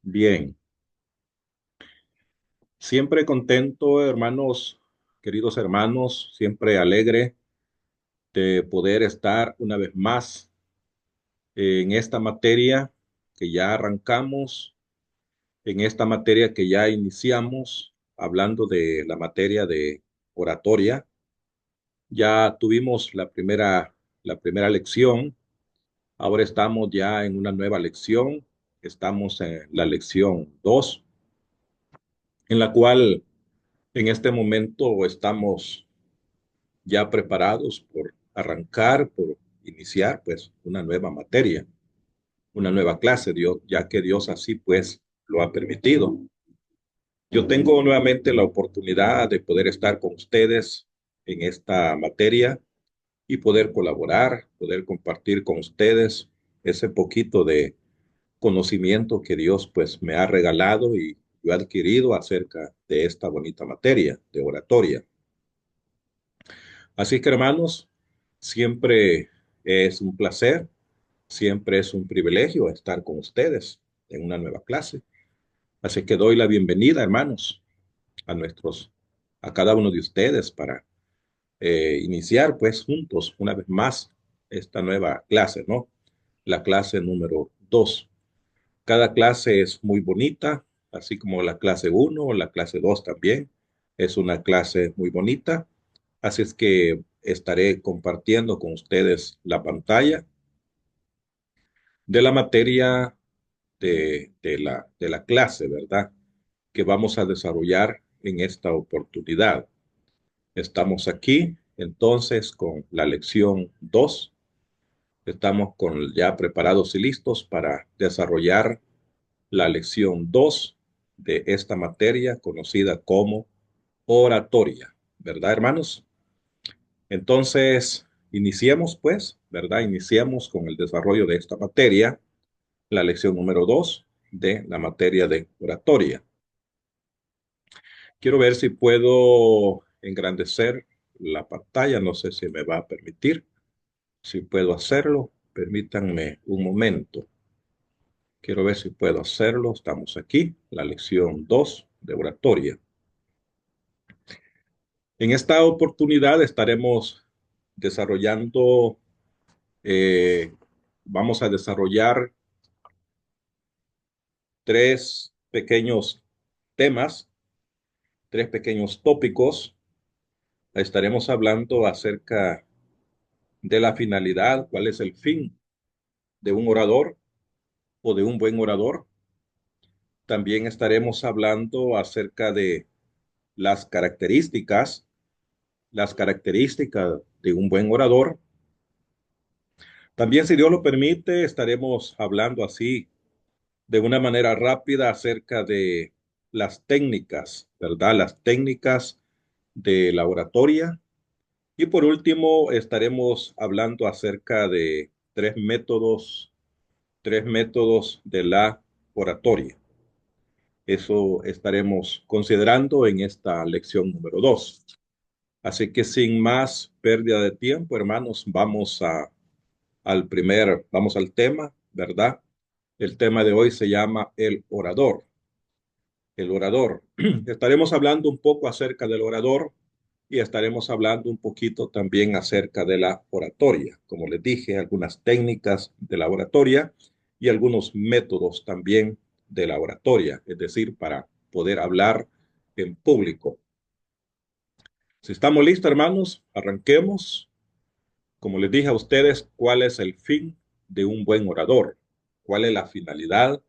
Bien, siempre contento, hermanos, queridos hermanos, siempre alegre de poder estar una vez más en esta materia que ya arrancamos, en esta materia que ya iniciamos, hablando de la materia de oratoria. Ya tuvimos la primera lección, ahora estamos ya en una nueva lección, estamos en la lección 2, en la cual en este momento estamos ya preparados por arrancar, por iniciar pues una nueva materia, una nueva clase, Dios, ya que Dios así pues lo ha permitido. Yo tengo nuevamente la oportunidad de poder estar con ustedes en esta materia y poder colaborar, poder compartir con ustedes ese poquito de conocimiento que Dios pues me ha regalado y yo he adquirido acerca de esta bonita materia de oratoria. Así que hermanos, siempre es un placer, siempre es un privilegio estar con ustedes en una nueva clase. Así que doy la bienvenida, hermanos, a a cada uno de ustedes para iniciar pues juntos una vez más esta nueva clase, ¿no? La clase número 2. Cada clase es muy bonita, así como la clase uno, la clase 2 también. Es una clase muy bonita. Así es que estaré compartiendo con ustedes la pantalla de la materia de la clase, ¿verdad? Que vamos a desarrollar en esta oportunidad. Estamos aquí entonces con la lección 2. Estamos ya preparados y listos para desarrollar la lección 2 de esta materia conocida como oratoria, ¿verdad, hermanos? Entonces, iniciemos pues, ¿verdad? Iniciemos con el desarrollo de esta materia, la lección número 2 de la materia de oratoria. Quiero ver si puedo engrandecer la pantalla, no sé si me va a permitir. Si puedo hacerlo, permítanme un momento. Quiero ver si puedo hacerlo. Estamos aquí, la lección 2 de oratoria. En esta oportunidad estaremos desarrollando, eh, vamos a desarrollar tres pequeños temas, tres pequeños tópicos. Estaremos hablando acerca de la finalidad, cuál es el fin de un orador o de un buen orador. También estaremos hablando acerca de las características de un buen orador. También, si Dios lo permite, estaremos hablando así de una manera rápida acerca de las técnicas, ¿verdad? Las técnicas de la oratoria. Y por último, estaremos hablando acerca de tres métodos de la oratoria. Eso estaremos considerando en esta lección número 2. Así que sin más pérdida de tiempo, hermanos, vamos al tema, ¿verdad? El tema de hoy se llama el orador. El orador. Estaremos hablando un poco acerca del orador y estaremos hablando un poquito también acerca de la oratoria. Como les dije, algunas técnicas de la oratoria y algunos métodos también de la oratoria, es decir, para poder hablar en público. Si estamos listos, hermanos, arranquemos. Como les dije a ustedes, ¿cuál es el fin de un buen orador? ¿Cuál es la finalidad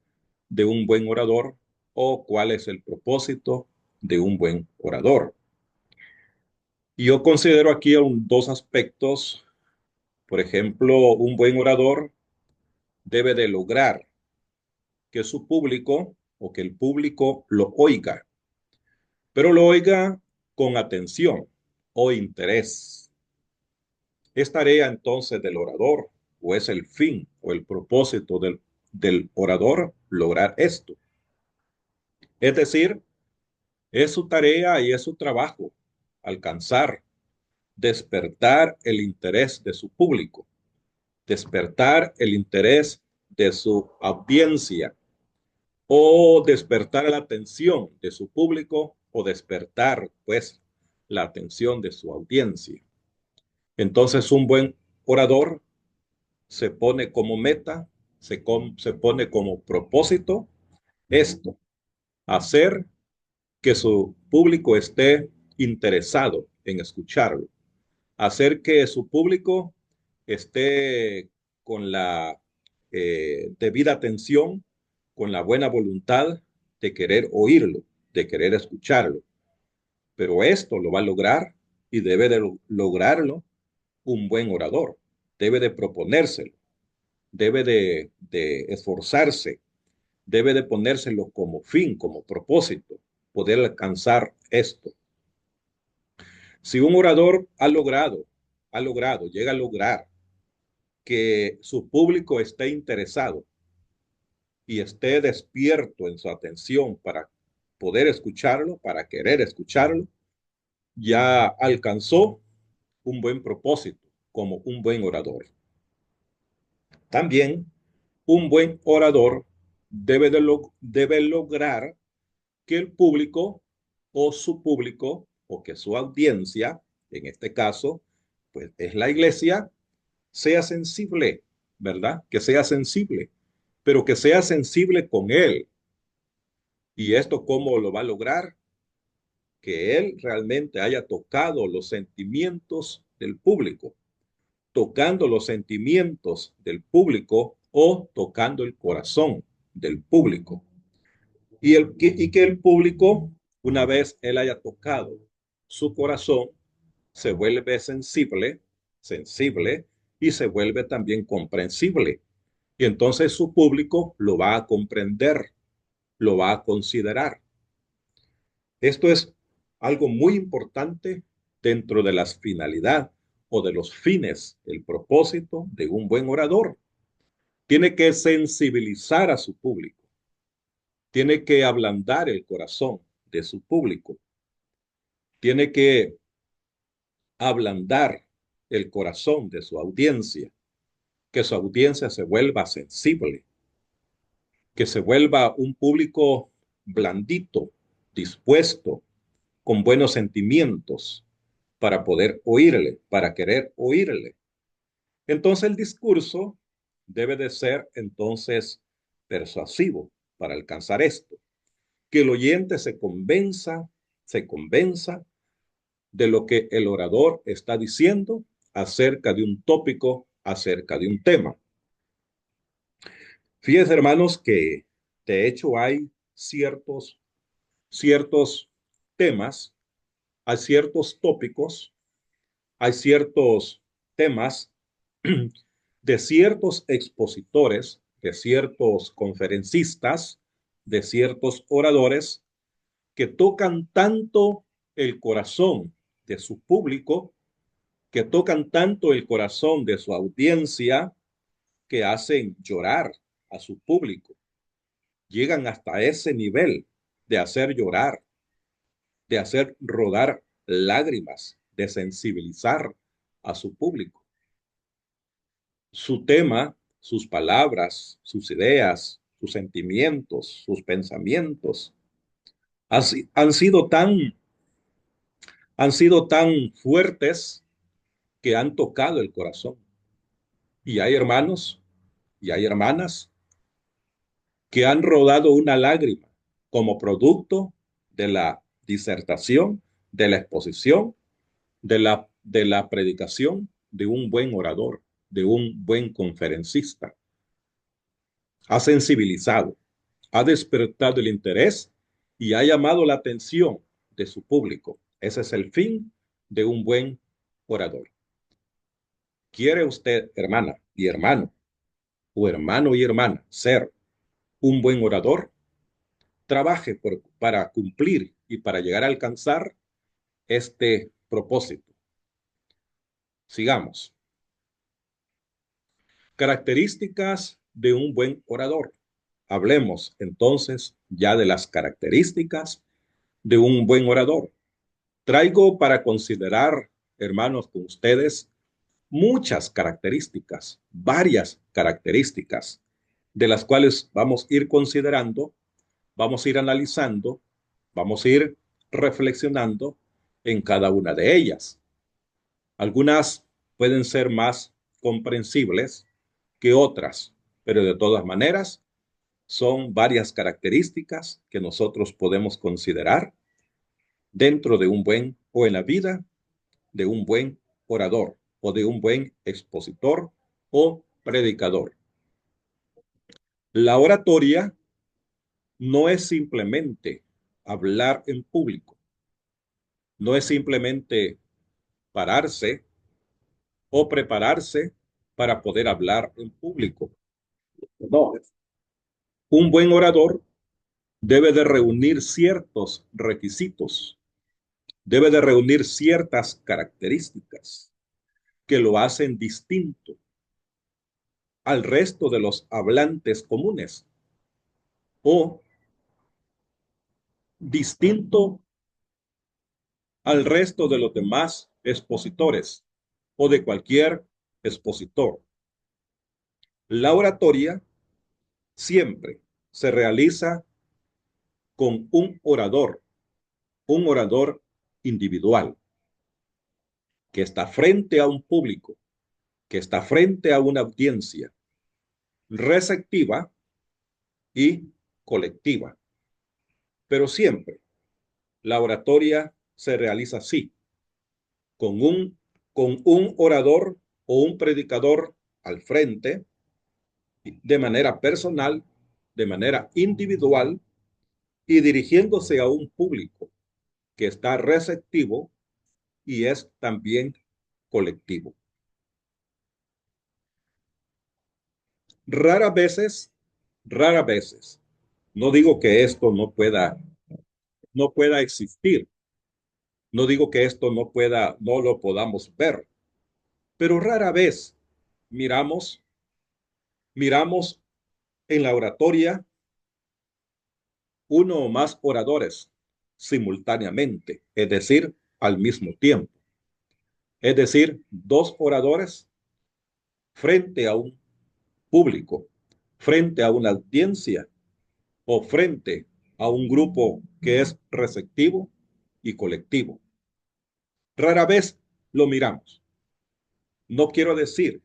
de un buen orador o cuál es el propósito de un buen orador? Y yo considero aquí dos aspectos. Por ejemplo, un buen orador debe de lograr que su público o que el público lo oiga, pero lo oiga con atención o interés. ¿Es tarea entonces del orador o es el fin o el propósito del orador lograr esto? Es decir, es su tarea y es su trabajo alcanzar, despertar el interés de su público, despertar el interés de su audiencia o despertar la atención de su público o despertar, pues, la atención de su audiencia. Entonces, un buen orador se pone como meta, se pone como propósito esto, hacer que su público esté interesado en escucharlo, hacer que su público esté con la debida atención, con la buena voluntad de querer oírlo, de querer escucharlo. Pero esto lo va a lograr y debe de lograrlo un buen orador. Debe de proponérselo, debe de esforzarse, debe de ponérselo como fin, como propósito, poder alcanzar esto. Si un orador llega a lograr que su público esté interesado y esté despierto en su atención para poder escucharlo, para querer escucharlo, ya alcanzó un buen propósito como un buen orador. También un buen orador debe lograr que el público o su público o que su audiencia, en este caso, pues es la iglesia, sea sensible, ¿verdad? Que sea sensible, pero que sea sensible con él. ¿Y esto cómo lo va a lograr? Que él realmente haya tocado los sentimientos del público, tocando los sentimientos del público o tocando el corazón del público. Y que el público, una vez él haya tocado su corazón, se vuelve sensible y se vuelve también comprensible. Y entonces su público lo va a comprender, lo va a considerar. Esto es algo muy importante dentro de las finalidades o de los fines, el propósito de un buen orador. Tiene que sensibilizar a su público, tiene que ablandar el corazón de su público, tiene que ablandar el corazón de su audiencia, que su audiencia se vuelva sensible, que se vuelva un público blandito, dispuesto, con buenos sentimientos para poder oírle, para querer oírle. Entonces el discurso debe de ser entonces persuasivo para alcanzar esto, que el oyente se convenza de lo que el orador está diciendo acerca de un tópico, acerca de un tema. Fíjense, hermanos, que de hecho hay ciertos temas, hay ciertos tópicos, hay ciertos temas de ciertos expositores, de ciertos conferencistas, de ciertos oradores que tocan tanto el corazón de su público, que tocan tanto el corazón de su audiencia, que hacen llorar a su público. Llegan hasta ese nivel de hacer llorar, de hacer rodar lágrimas, de sensibilizar a su público. Su tema, sus palabras, sus ideas, sus sentimientos, sus pensamientos han sido han sido tan fuertes que han tocado el corazón. Y hay hermanos y hay hermanas que han rodado una lágrima como producto de la disertación, de la exposición, de la predicación de un buen orador, de un buen conferencista. Ha sensibilizado, ha despertado el interés y ha llamado la atención de su público. Ese es el fin de un buen orador. ¿Quiere usted, hermana y hermano, o hermano y hermana, ser un buen orador? Trabaje para cumplir y para llegar a alcanzar este propósito. Sigamos. Características de un buen orador. Hablemos entonces ya de las características de un buen orador. Traigo para considerar, hermanos, con ustedes muchas características, varias características, de las cuales vamos a ir considerando vamos a ir analizando, vamos a ir reflexionando en cada una de ellas. Algunas pueden ser más comprensibles que otras, pero de todas maneras son varias características que nosotros podemos considerar dentro de un buen o en la vida de un buen orador o de un buen expositor o predicador. La oratoria no es simplemente hablar en público, no es simplemente pararse o prepararse para poder hablar en público. No, un buen orador debe de reunir ciertos requisitos, debe de reunir ciertas características que lo hacen distinto al resto de los hablantes comunes o distinto al resto de los demás expositores o de cualquier expositor. La oratoria siempre se realiza con un orador individual, que está frente a un público, que está frente a una audiencia receptiva y colectiva. Pero siempre la oratoria se realiza así, con con un orador o un predicador al frente, de manera personal, de manera individual y dirigiéndose a un público que está receptivo y es también colectivo. Raras veces, raras veces, no digo que esto no pueda existir, no digo que esto no lo podamos ver, pero rara vez miramos, miramos en la oratoria uno o más oradores simultáneamente, es decir, al mismo tiempo. Es decir, dos oradores frente a un público, frente a una audiencia o frente a un grupo que es receptivo y colectivo. Rara vez lo miramos. No quiero decir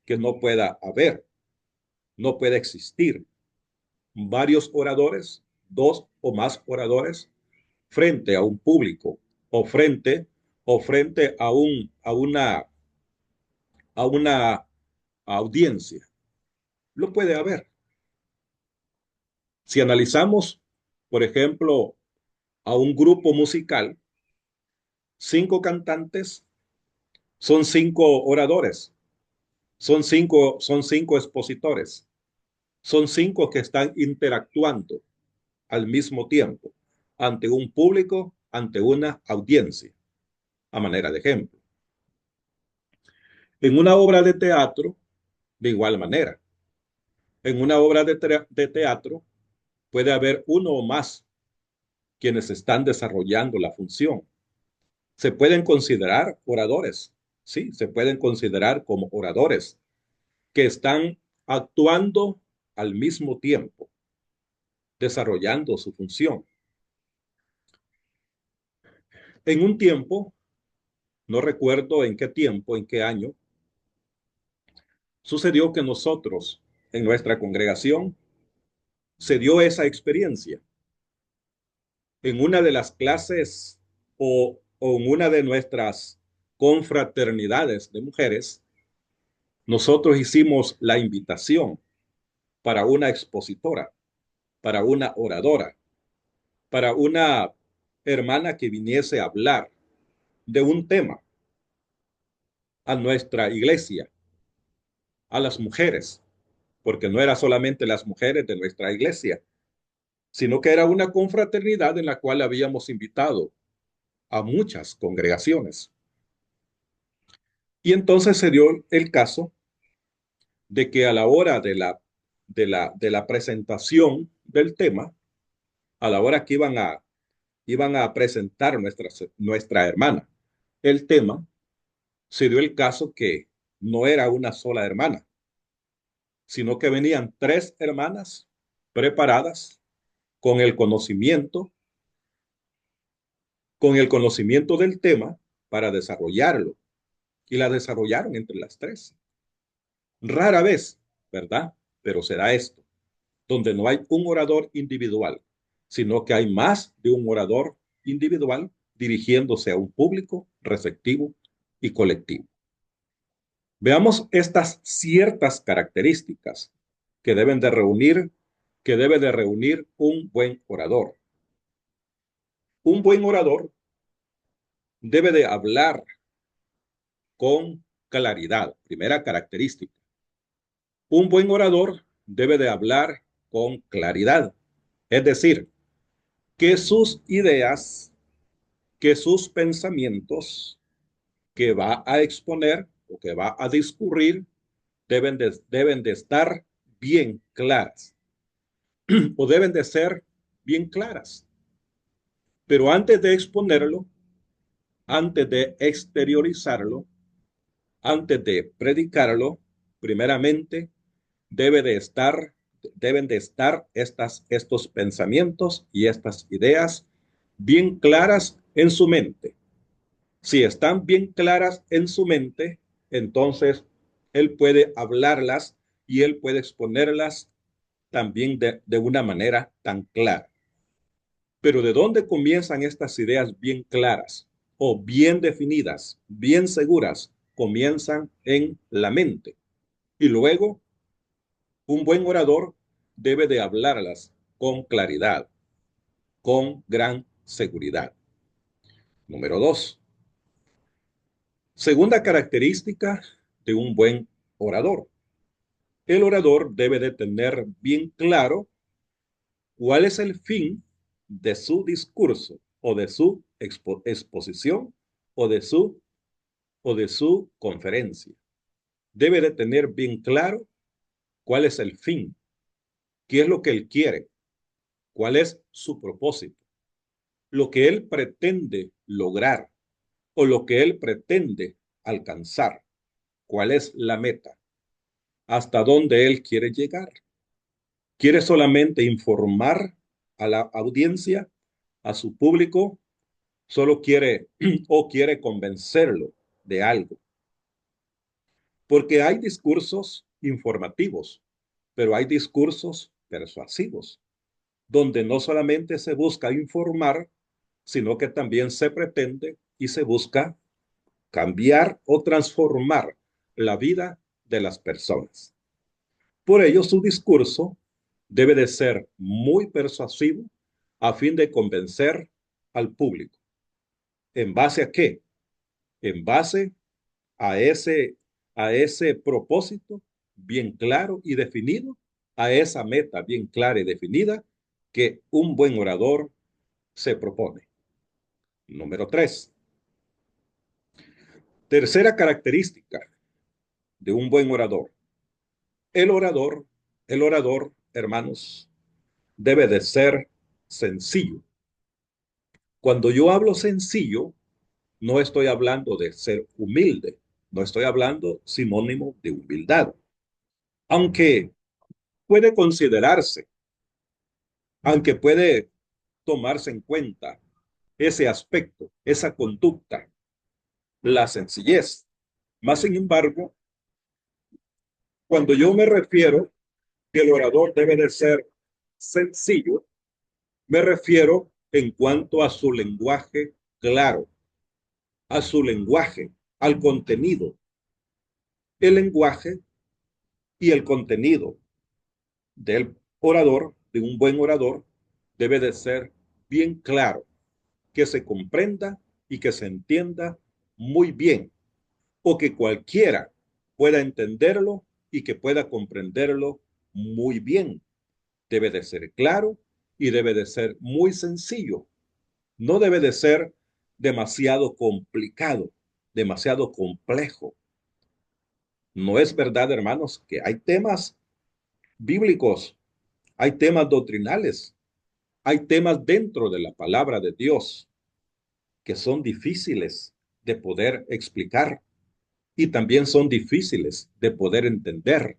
que no pueda haber, no puede existir varios oradores, dos o más oradores frente a un público o frente a una audiencia. Lo puede haber. Si analizamos, por ejemplo, a un grupo musical, cinco cantantes son cinco oradores, son cinco expositores, son cinco que están interactuando al mismo tiempo ante un público, ante una audiencia, a manera de ejemplo. En una obra de teatro, de igual manera. En una obra de teatro puede haber uno o más quienes están desarrollando la función. Se pueden considerar oradores, sí, se pueden considerar como oradores que están actuando al mismo tiempo, desarrollando su función. En un tiempo, no recuerdo en qué tiempo, en qué año, sucedió que nosotros, en nuestra congregación, se dio esa experiencia. En una de las clases o en una de nuestras confraternidades de mujeres, nosotros hicimos la invitación para una expositora, para una oradora, para una hermana que viniese a hablar de un tema a nuestra iglesia, a las mujeres, porque no era solamente las mujeres de nuestra iglesia, sino que era una confraternidad en la cual habíamos invitado a muchas congregaciones. Y entonces se dio el caso de que a la hora de la presentación del tema, a la hora que iban a presentar nuestra hermana el tema, se dio el caso que no era una sola hermana, sino que venían tres hermanas preparadas con el conocimiento, con el conocimiento del tema para desarrollarlo. Y la desarrollaron entre las tres. Rara vez, ¿verdad? Pero se da esto, donde no hay un orador individual, sino que hay más de un orador individual dirigiéndose a un público receptivo y colectivo. Veamos estas ciertas características que deben de reunir, que debe de reunir un buen orador. Un buen orador debe de hablar con claridad, primera característica. Un buen orador debe de hablar con claridad, es decir, que sus ideas, que sus pensamientos que va a exponer o que va a discurrir deben de estar bien claras o deben de ser bien claras. Pero antes de exponerlo, antes de exteriorizarlo, antes de predicarlo, primeramente debe de estar, deben de estar estos pensamientos y estas ideas bien claras en su mente. Si están bien claras en su mente, entonces él puede hablarlas y él puede exponerlas también de una manera tan clara. Pero ¿de dónde comienzan estas ideas bien claras o bien definidas, bien seguras? Comienzan en la mente. Y luego, un buen orador debe de hablarlas con claridad, con gran seguridad. Número dos, segunda característica de un buen orador. El orador debe de tener bien claro cuál es el fin de su discurso o de su exposición o de su conferencia. Debe de tener bien claro cuál es el fin, qué es lo que él quiere, cuál es su propósito, lo que él pretende lograr o lo que él pretende alcanzar, cuál es la meta, hasta dónde él quiere llegar. ¿Quiere solamente informar a la audiencia, a su público? ¿Solo quiere o quiere convencerlo de algo? Porque hay discursos informativos, pero hay discursos persuasivos, donde no solamente se busca informar, sino que también se pretende y se busca cambiar o transformar la vida de las personas. Por ello, su discurso debe de ser muy persuasivo a fin de convencer al público. ¿En base a qué? En base a ese propósito bien claro y definido, a esa meta bien clara y definida que un buen orador se propone. Número tres. Tercera característica de un buen orador. El orador, el orador, hermanos, debe de ser sencillo. Cuando yo hablo sencillo, no estoy hablando de ser humilde, no estoy hablando sinónimo de humildad, aunque puede considerarse, aunque puede tomarse en cuenta ese aspecto, esa conducta, la sencillez. Más sin embargo, cuando yo me refiero que el orador debe de ser sencillo, me refiero en cuanto a su lenguaje claro, a su lenguaje, al contenido. El lenguaje y el contenido del orador, de un buen orador, debe de ser bien claro, que se comprenda y que se entienda muy bien, o que cualquiera pueda entenderlo y que pueda comprenderlo muy bien. Debe de ser claro y debe de ser muy sencillo. No debe de ser demasiado complicado, demasiado complejo. No es verdad, hermanos, que hay temas bíblicos, hay temas doctrinales, hay temas dentro de la palabra de Dios que son difíciles de poder explicar y también son difíciles de poder entender.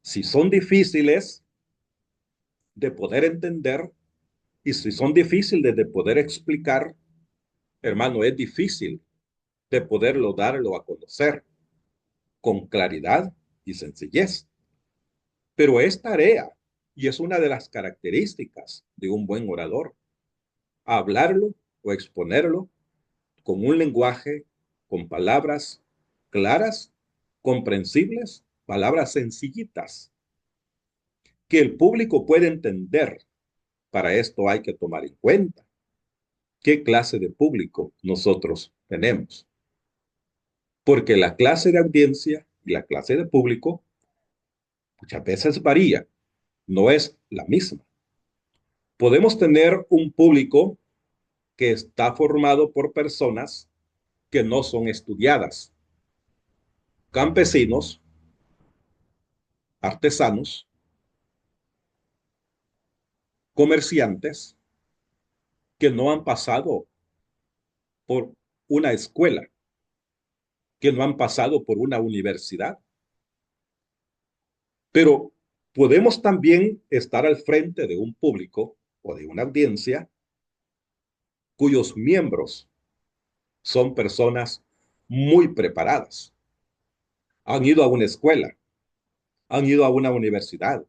Si son difíciles de poder entender, Y si son difíciles de poder explicar, hermano, es difícil de poderlo darlo a conocer con claridad y sencillez. Pero es tarea y es una de las características de un buen orador, hablarlo o exponerlo con un lenguaje, con palabras claras, comprensibles, palabras sencillitas, que el público puede entender. Para esto hay que tomar en cuenta qué clase de público nosotros tenemos, porque la clase de audiencia y la clase de público muchas veces varía, no es la misma. Podemos tener un público que está formado por personas que no son estudiadas, campesinos, artesanos, comerciantes que no han pasado por una escuela, que no han pasado por una universidad. Pero podemos también estar al frente de un público o de una audiencia cuyos miembros son personas muy preparadas. Han ido a una escuela, han ido a una universidad,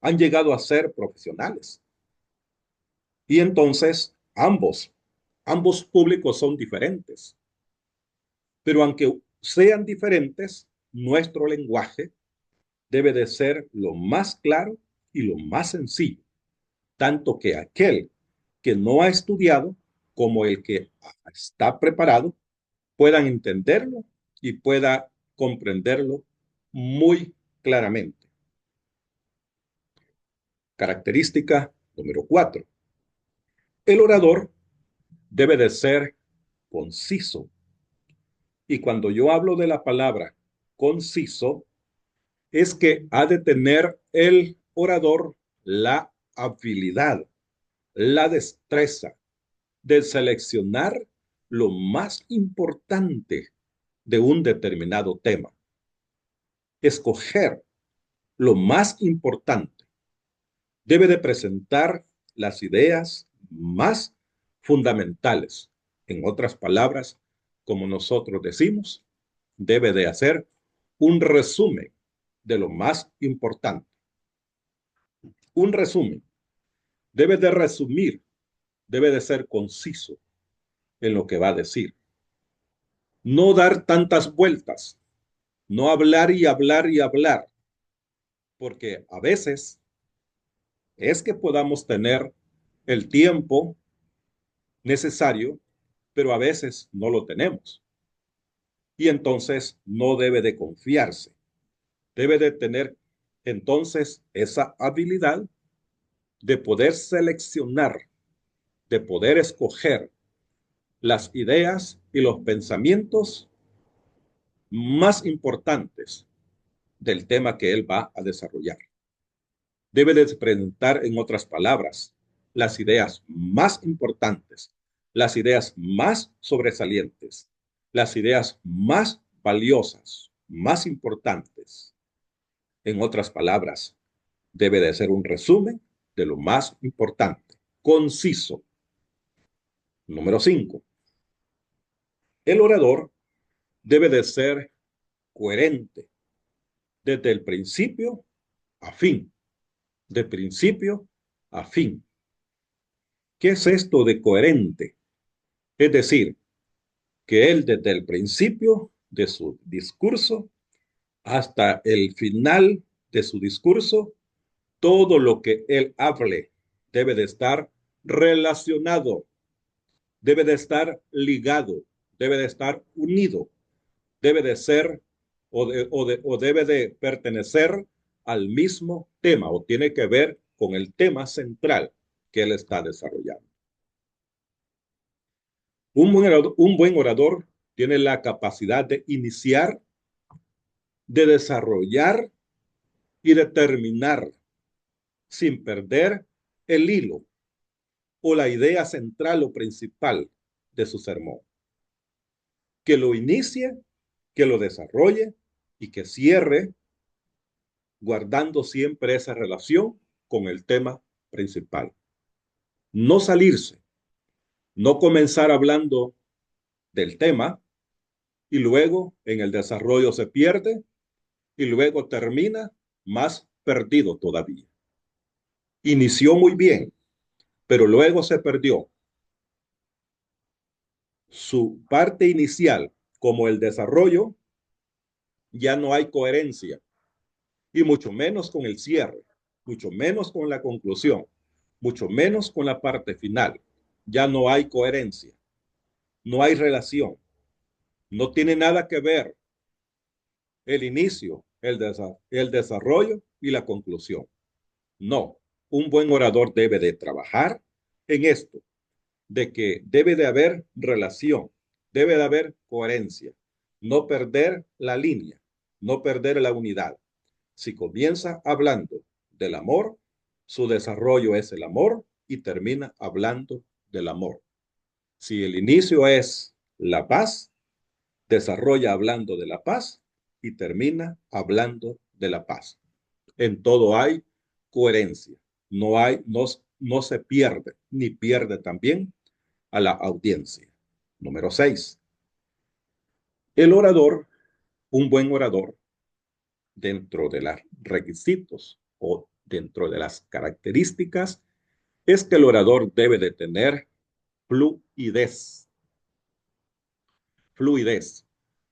han llegado a ser profesionales. Y entonces ambos públicos son diferentes. Pero aunque sean diferentes, nuestro lenguaje debe de ser lo más claro y lo más sencillo, tanto que aquel que no ha estudiado como el que está preparado puedan entenderlo y pueda comprenderlo muy claramente. Característica número 4. El orador debe de ser conciso. Y cuando yo hablo de la palabra conciso, es que ha de tener el orador la habilidad, la destreza de seleccionar lo más importante de un determinado tema. Escoger lo más importante. Debe de presentar las ideas más fundamentales. En otras palabras, como nosotros decimos, debe de hacer un resumen de lo más importante. Un resumen. Debe de resumir, debe de ser conciso en lo que va a decir. No dar tantas vueltas, no hablar y hablar y hablar, porque a veces es que podamos tener el tiempo necesario, pero a veces no lo tenemos. Y entonces no debe de confiarse. Debe de tener entonces esa habilidad de poder seleccionar, de poder escoger las ideas y los pensamientos más importantes del tema que él va a desarrollar. Debe de presentar, en otras palabras, las ideas más importantes, las ideas más sobresalientes, las ideas más valiosas, más importantes. En otras palabras, debe de ser un resumen de lo más importante, conciso. Número 5. El orador debe de ser coherente desde el principio a fin, de principio a fin. ¿Qué es esto de coherente? Es decir, que él desde el principio de su discurso hasta el final de su discurso, todo lo que él hable debe de estar relacionado, debe de estar ligado, debe de estar unido, debe de ser o debe de pertenecer al mismo tema o tiene que ver con el tema central que él está desarrollando. Un buen orador tiene la capacidad de iniciar, de desarrollar y de terminar sin perder el hilo o la idea central o principal de su sermón. Que lo inicie, que lo desarrolle y que cierre guardando siempre esa relación con el tema principal. No salirse, no comenzar hablando del tema y luego en el desarrollo se pierde y luego termina más perdido todavía. Inició muy bien, pero luego se perdió su parte inicial como el desarrollo, ya no hay coherencia y mucho menos con el cierre, mucho menos con la conclusión, mucho menos con la parte final. Ya no hay coherencia, no hay relación, no tiene nada que ver el inicio, el desarrollo y la conclusión. No, un buen orador debe de trabajar en esto, de que debe de haber relación, debe de haber coherencia, no perder la línea, no perder la unidad. Si comienza hablando del amor, su desarrollo es el amor y termina hablando del amor. Si el inicio es la paz, desarrolla hablando de la paz y termina hablando de la paz. En todo hay coherencia. No se pierde, ni pierde también a la audiencia. Número 6. El orador, un buen orador, dentro de los requisitos o dentro de las características, es que el orador debe de tener fluidez. Fluidez.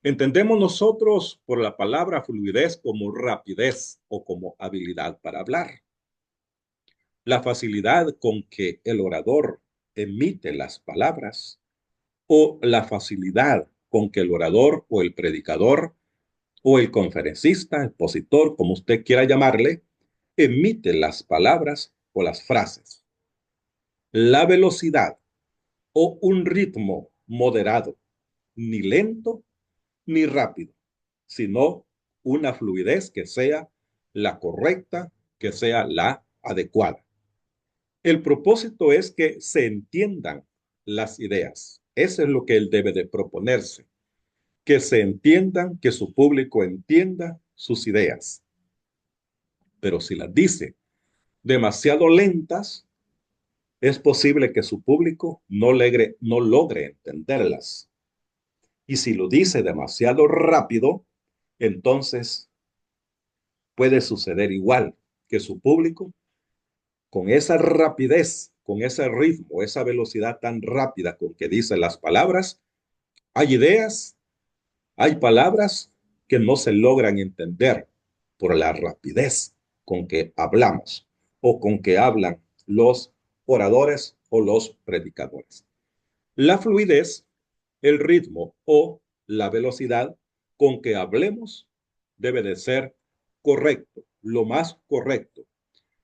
Entendemos nosotros por la palabra fluidez como rapidez o como habilidad para hablar. La facilidad con que el orador emite las palabras o la facilidad con que el orador o el predicador o el conferencista, el expositor, como usted quiera llamarle, emite las palabras o las frases. La velocidad o un ritmo moderado, ni lento ni rápido, sino una fluidez que sea la correcta, que sea la adecuada. El propósito es que se entiendan las ideas. Eso es lo que él debe de proponerse, que se entiendan, que su público entienda sus ideas. Pero si las dice demasiado lentas, es posible que su público no logre entenderlas. Y si lo dice demasiado rápido, entonces puede suceder igual, que su público, con esa rapidez, con ese ritmo, esa velocidad tan rápida con que dice las palabras, hay ideas, hay palabras que no se logran entender por la rapidez con que hablamos o con que hablan los oradores o los predicadores. La fluidez, el ritmo o la velocidad con que hablemos debe de ser correcto, lo más correcto,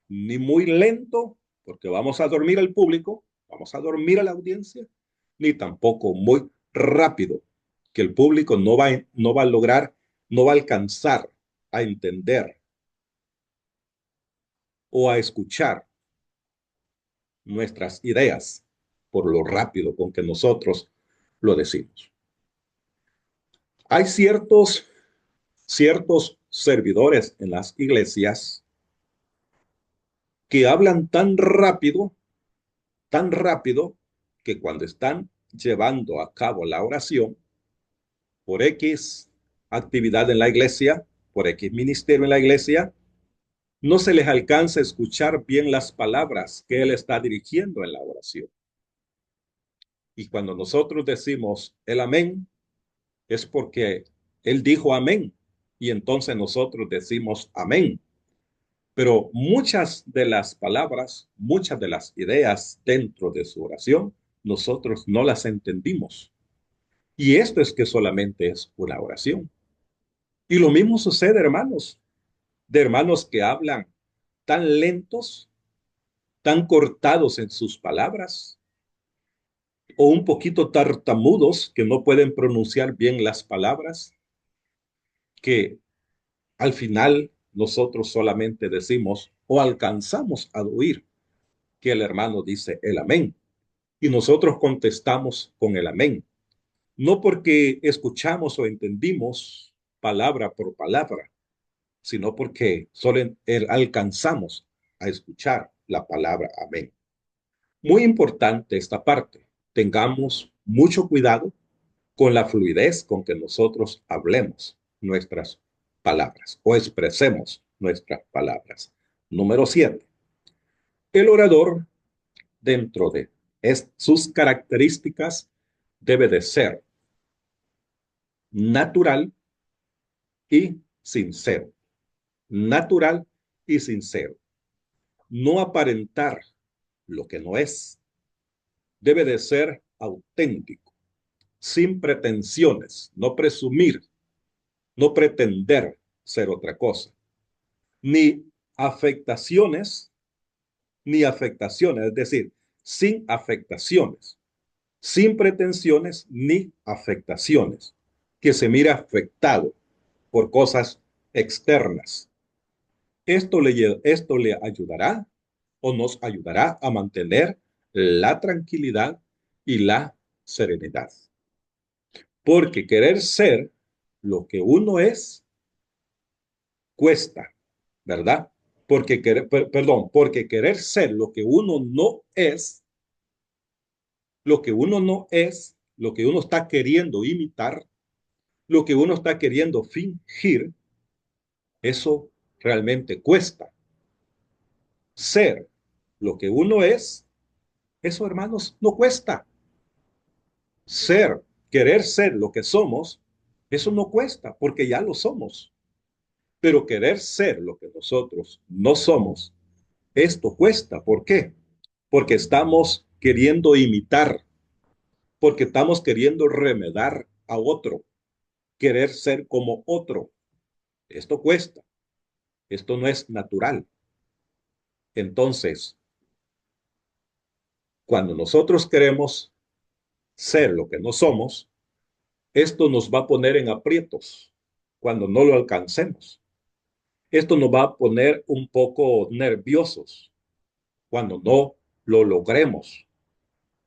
ni muy lento, porque vamos a dormir al público, vamos a dormir a la audiencia, ni tampoco muy rápido, que el público no va a lograr, no va a alcanzar a entender o a escuchar nuestras ideas por lo rápido con que nosotros lo decimos. Hay ciertos servidores en las iglesias que hablan tan rápido, que cuando están llevando a cabo la oración por X actividad en la iglesia, por X ministerio en la iglesia, no se les alcanza a escuchar bien las palabras que él está dirigiendo en la oración. Y cuando nosotros decimos el amén, es porque él dijo amén. Y entonces nosotros decimos amén. Pero muchas de las palabras, muchas de las ideas dentro de su oración, nosotros no las entendimos. Y esto es que solamente es una oración. Y lo mismo sucede, hermanos, de hermanos que hablan tan lentos, tan cortados en sus palabras, o un poquito tartamudos que no pueden pronunciar bien las palabras, que al final nosotros solamente decimos o alcanzamos a oír que el hermano dice el amén. Y nosotros contestamos con el amén. No porque escuchamos o entendimos palabra por palabra, sino porque solo alcanzamos a escuchar la palabra amén. Muy importante esta parte. Tengamos mucho cuidado con la fluidez con que nosotros hablemos nuestras palabras o expresemos nuestras palabras. Número 7. El orador, dentro de sus características, debe de ser natural y sincero. Natural y sincero. No aparentar lo que no es. Debe de ser auténtico, sin pretensiones, no presumir, no pretender ser otra cosa, ni afectaciones, es decir, sin afectaciones, sin pretensiones ni afectaciones, que se mire afectado por cosas externas. Esto le ayudará o nos ayudará a mantener la tranquilidad y la serenidad. Porque querer ser lo que uno es cuesta, ¿verdad? Porque querer ser lo que uno no es, lo que uno está queriendo imitar, lo que uno está queriendo fingir, eso realmente cuesta. Ser lo que uno es, eso, hermanos, no cuesta. Ser, querer ser lo que somos, eso no cuesta, porque ya lo somos. Pero querer ser lo que nosotros no somos, esto cuesta. ¿Por qué? Porque estamos queriendo imitar, porque estamos queriendo remedar a otro, querer ser como otro. Esto cuesta, esto no es natural. Entonces, cuando nosotros queremos ser lo que no somos, esto nos va a poner en aprietos cuando no lo alcancemos. Esto nos va a poner un poco nerviosos cuando no lo logremos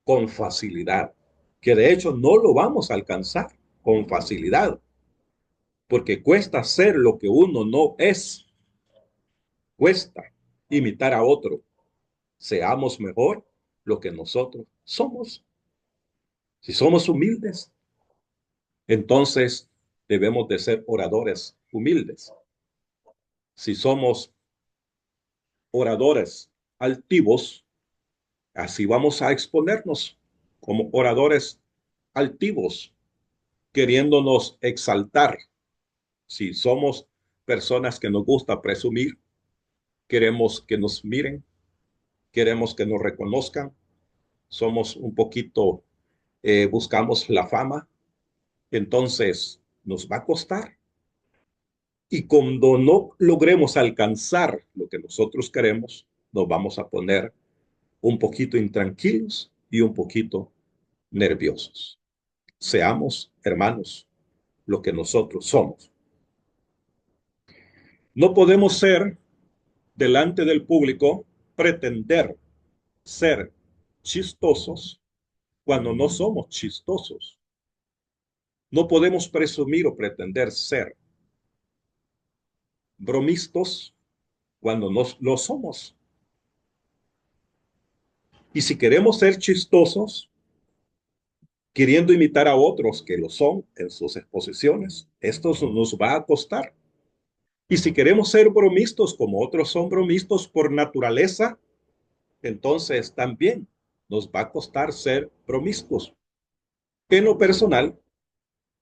con facilidad, que de hecho no lo vamos a alcanzar con facilidad, porque cuesta ser lo que uno no es, cuesta imitar a otro. Seamos mejor lo que nosotros somos. Si somos humildes, entonces debemos de ser oradores humildes. Si somos oradores altivos, así vamos a exponernos como oradores altivos, queriéndonos exaltar. Si somos personas que nos gusta presumir, queremos que nos miren, queremos que nos reconozcan, somos un poquito, buscamos la fama, entonces nos va a costar. Y cuando no logremos alcanzar lo que nosotros queremos, nos vamos a poner un poquito intranquilos y un poquito nerviosos. Seamos, hermanos, lo que nosotros somos. No podemos ser delante del público, pretender ser chistosos cuando no somos chistosos. No podemos presumir o pretender ser bromistas cuando no lo somos. Y si queremos ser chistosos, queriendo imitar a otros que lo son en sus exposiciones, esto nos va a costar. Y si queremos ser bromistas como otros son bromistas por naturaleza, entonces también nos va a costar ser bromistas. En lo personal,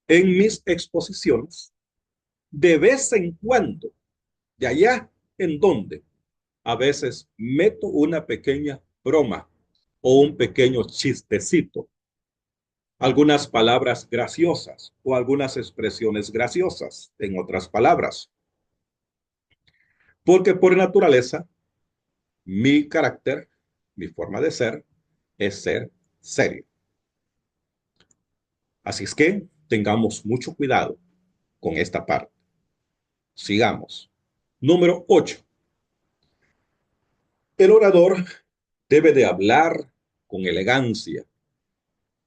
en mis exposiciones, de vez en cuando, de allá en donde, a veces meto una pequeña broma o un pequeño chistecito, algunas palabras graciosas o algunas expresiones graciosas, en otras palabras, porque por naturaleza, mi carácter, mi forma de ser, es ser serio. Así es que tengamos mucho cuidado con esta parte. Sigamos. Número 8. El orador debe de hablar con elegancia,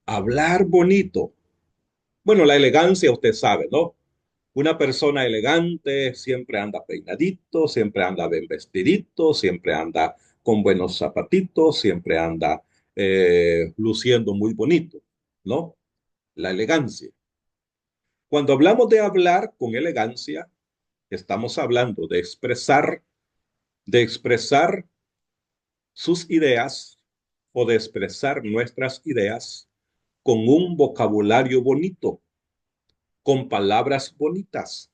hablar bonito. Bueno, la elegancia usted sabe, ¿no? Una persona elegante siempre anda peinadito, siempre anda bien vestidito, siempre anda con buenos zapatitos, siempre anda luciendo muy bonito, ¿no? La elegancia. Cuando hablamos de hablar con elegancia, estamos hablando de expresar sus ideas o de expresar nuestras ideas con un vocabulario bonito, con palabras bonitas,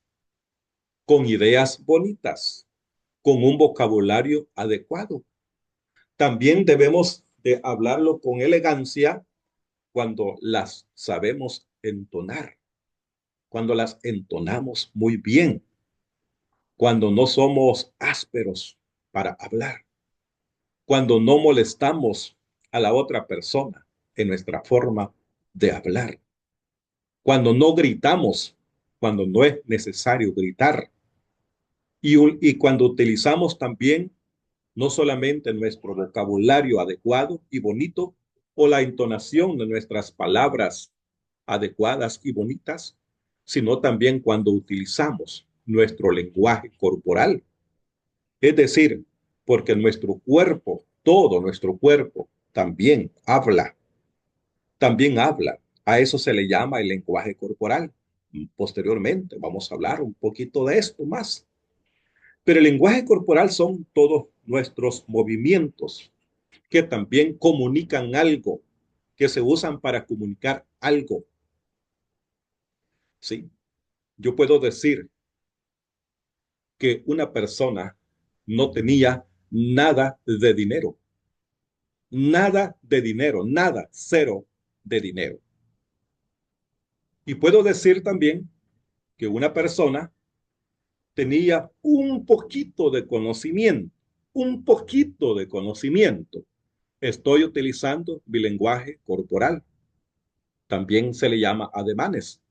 con ideas bonitas, con un vocabulario adecuado. También debemos de hablarlo con elegancia cuando las sabemos entonar, cuando las entonamos muy bien, cuando no somos ásperos para hablar, cuando no molestamos a la otra persona en nuestra forma de hablar, cuando no gritamos, cuando no es necesario gritar y cuando utilizamos también no solamente nuestro vocabulario adecuado y bonito o la entonación de nuestras palabras adecuadas y bonitas, sino también cuando utilizamos nuestro lenguaje corporal. Es decir, porque nuestro cuerpo, todo nuestro cuerpo, también habla. A eso se le llama el lenguaje corporal. Posteriormente vamos a hablar un poquito de esto más. Pero el lenguaje corporal son todos nuestros movimientos que también comunican algo, que se usan para comunicar algo. ¿Sí? Yo puedo decir que una persona no tenía nada de dinero, nada, cero de dinero. Y puedo decir también que una persona tenía un poquito de conocimiento, un poquito de conocimiento. Estoy utilizando mi lenguaje corporal. También se le llama ademanes.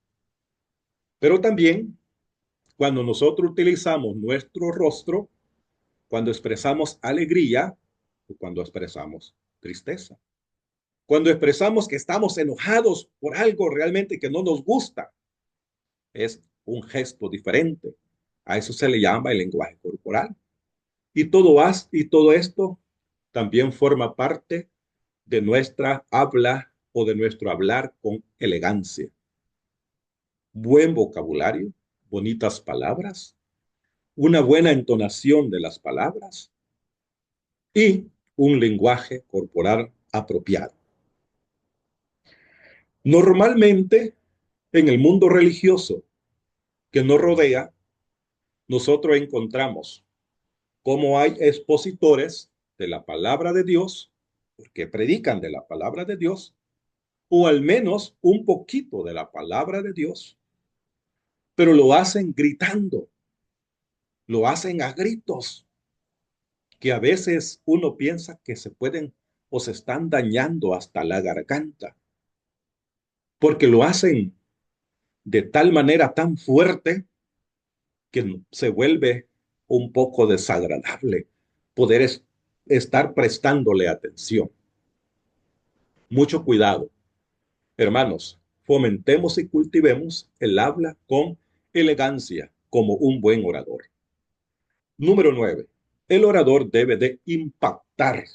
Pero también cuando nosotros utilizamos nuestro rostro, cuando expresamos alegría o cuando expresamos tristeza. Cuando expresamos que estamos enojados por algo realmente que no nos gusta, es un gesto diferente. A eso se le llama el lenguaje corporal. Y todo esto también forma parte de nuestra habla o de nuestro hablar con elegancia. Buen vocabulario, bonitas palabras, una buena entonación de las palabras y un lenguaje corporal apropiado. Normalmente, en el mundo religioso que nos rodea, nosotros encontramos cómo hay expositores de la palabra de Dios, porque predican de la palabra de Dios, o al menos un poquito de la palabra de Dios, pero lo hacen gritando, lo hacen a gritos, que a veces uno piensa que se pueden o se están dañando hasta la garganta, porque lo hacen de tal manera tan fuerte que se vuelve un poco desagradable poder estar prestándole atención. Mucho cuidado, hermanos, fomentemos y cultivemos el habla con elegancia como un buen orador. Número 9. El orador debe de impactar.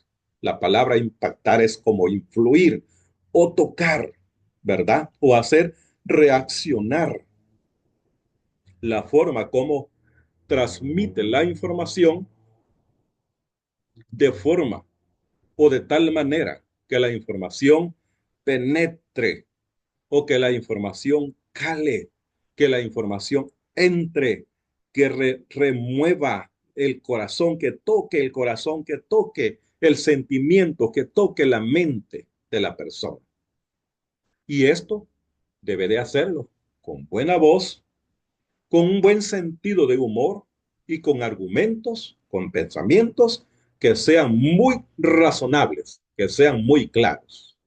La palabra impactar es como influir o tocar, ¿verdad? O hacer reaccionar. La forma como transmite la información de forma o de tal manera que la información penetre o que la información cale, que la información entre, que remueva el corazón, que toque el corazón, que toque el sentimiento, que toque la mente de la persona. Y esto debe de hacerlo con buena voz, con un buen sentido de humor y con argumentos, con pensamientos que sean muy razonables, que sean muy claros.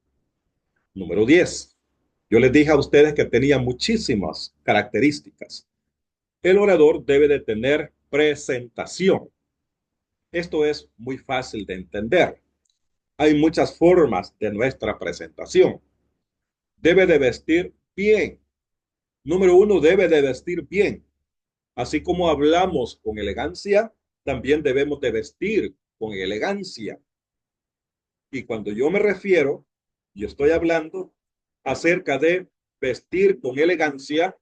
Número 10. Yo les dije a ustedes que tenía muchísimas características. El orador debe de tener presentación. Esto es muy fácil de entender. Hay muchas formas de nuestra presentación. Debe de vestir bien. Número 1, debe de vestir bien. Así como hablamos con elegancia, también debemos de vestir con elegancia. Y cuando yo me refiero, y estoy hablando acerca de vestir con elegancia,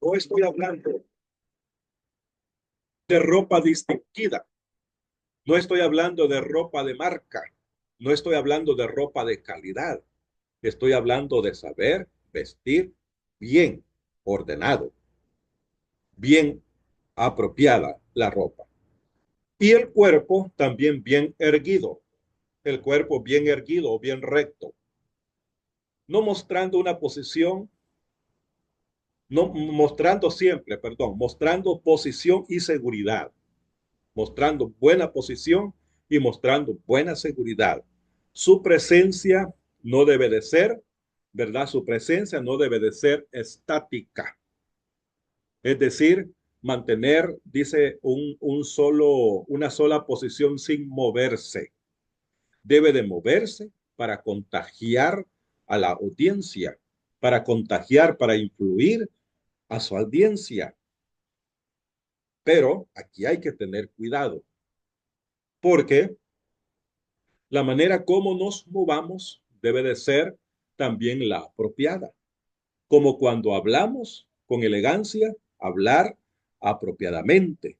no estoy hablando de ropa distinguida, no estoy hablando de ropa de marca, no estoy hablando de ropa de calidad, estoy hablando de saber vestir bien, ordenado, bien apropiada la ropa. Y el cuerpo también bien erguido, el cuerpo bien erguido o bien recto, no mostrando una posición, no mostrando siempre, perdón, mostrando posición y seguridad, mostrando buena posición y mostrando buena seguridad. Su presencia no debe de ser, ¿verdad? Su presencia no debe de ser estática. Es decir, mantener, dice, una sola posición sin moverse. Debe de moverse para contagiar a la audiencia, para contagiar, para influir a su audiencia. Pero aquí hay que tener cuidado, porque la manera como nos movamos debe de ser también la apropiada. Como cuando hablamos con elegancia, hablar apropiadamente.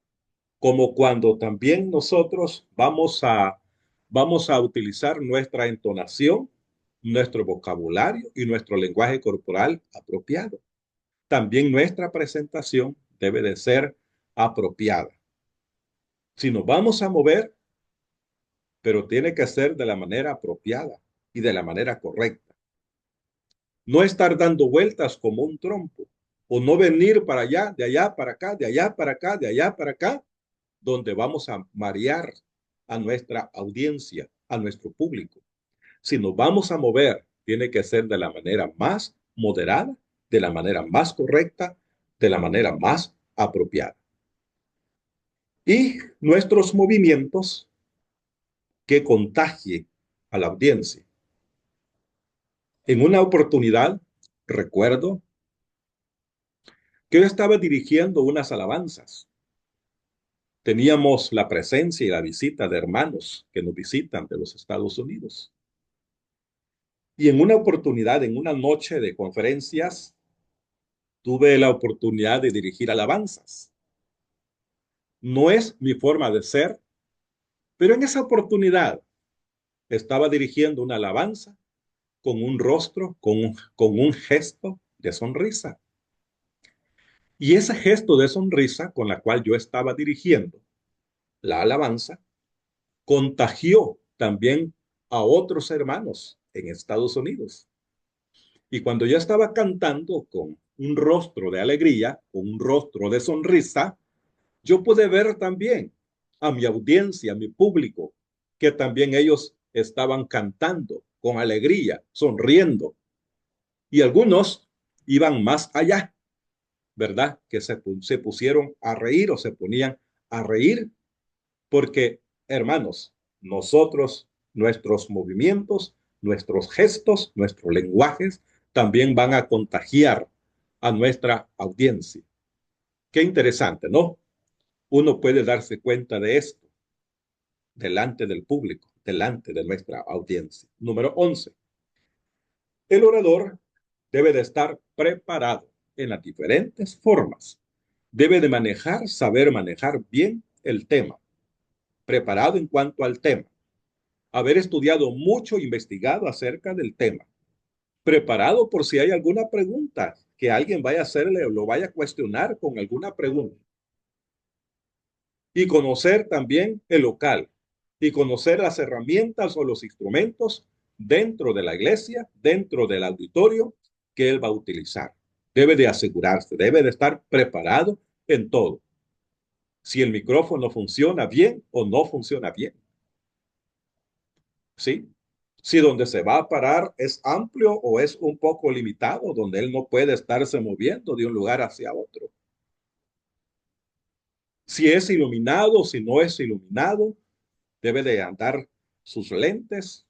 Como cuando también nosotros vamos a utilizar nuestra entonación, nuestro vocabulario y nuestro lenguaje corporal apropiado. También nuestra presentación debe de ser apropiada. Si nos vamos a mover, pero tiene que ser de la manera apropiada y de la manera correcta. No estar dando vueltas como un trompo o no venir para allá, de allá para acá, de allá para acá, de allá para acá, donde vamos a marear a nuestra audiencia, a nuestro público. Si nos vamos a mover, tiene que ser de la manera más moderada, de la manera más correcta, de la manera más apropiada. Y nuestros movimientos que contagie a la audiencia. En una oportunidad, recuerdo que yo estaba dirigiendo unas alabanzas. Teníamos la presencia y la visita de hermanos que nos visitan de los Estados Unidos. Y en una oportunidad, en una noche de conferencias, tuve la oportunidad de dirigir alabanzas. No es mi forma de ser, pero en esa oportunidad estaba dirigiendo una alabanza con un rostro, con un gesto de sonrisa. Y ese gesto de sonrisa con la cual yo estaba dirigiendo la alabanza contagió también a otros hermanos en Estados Unidos. Y cuando yo estaba cantando con un rostro de alegría, con un rostro de sonrisa, yo pude ver también a mi audiencia, a mi público, que también ellos estaban cantando con alegría, sonriendo. Y algunos iban más allá, ¿verdad? Que se pusieron a reír o se ponían a reír porque, hermanos, nosotros, nuestros movimientos, nuestros gestos, nuestros lenguajes, también van a contagiar a nuestra audiencia. Qué interesante, ¿no? Uno puede darse cuenta de esto delante del público, delante de nuestra audiencia. Número 11. El orador debe de estar preparado en las diferentes formas. Debe de saber manejar bien el tema. Preparado en cuanto al tema. Haber estudiado mucho, investigado acerca del tema. Preparado por si hay alguna pregunta que alguien vaya a hacerle o lo vaya a cuestionar con alguna pregunta. Y conocer también el local y conocer las herramientas o los instrumentos dentro de la iglesia, dentro del auditorio que él va a utilizar. Debe de asegurarse, debe de estar preparado en todo. Si el micrófono funciona bien o no funciona bien. ¿Sí? Si donde se va a parar es amplio o es un poco limitado, donde él no puede estarse moviendo de un lugar hacia otro. Si es iluminado, si no es iluminado, debe de andar sus lentes,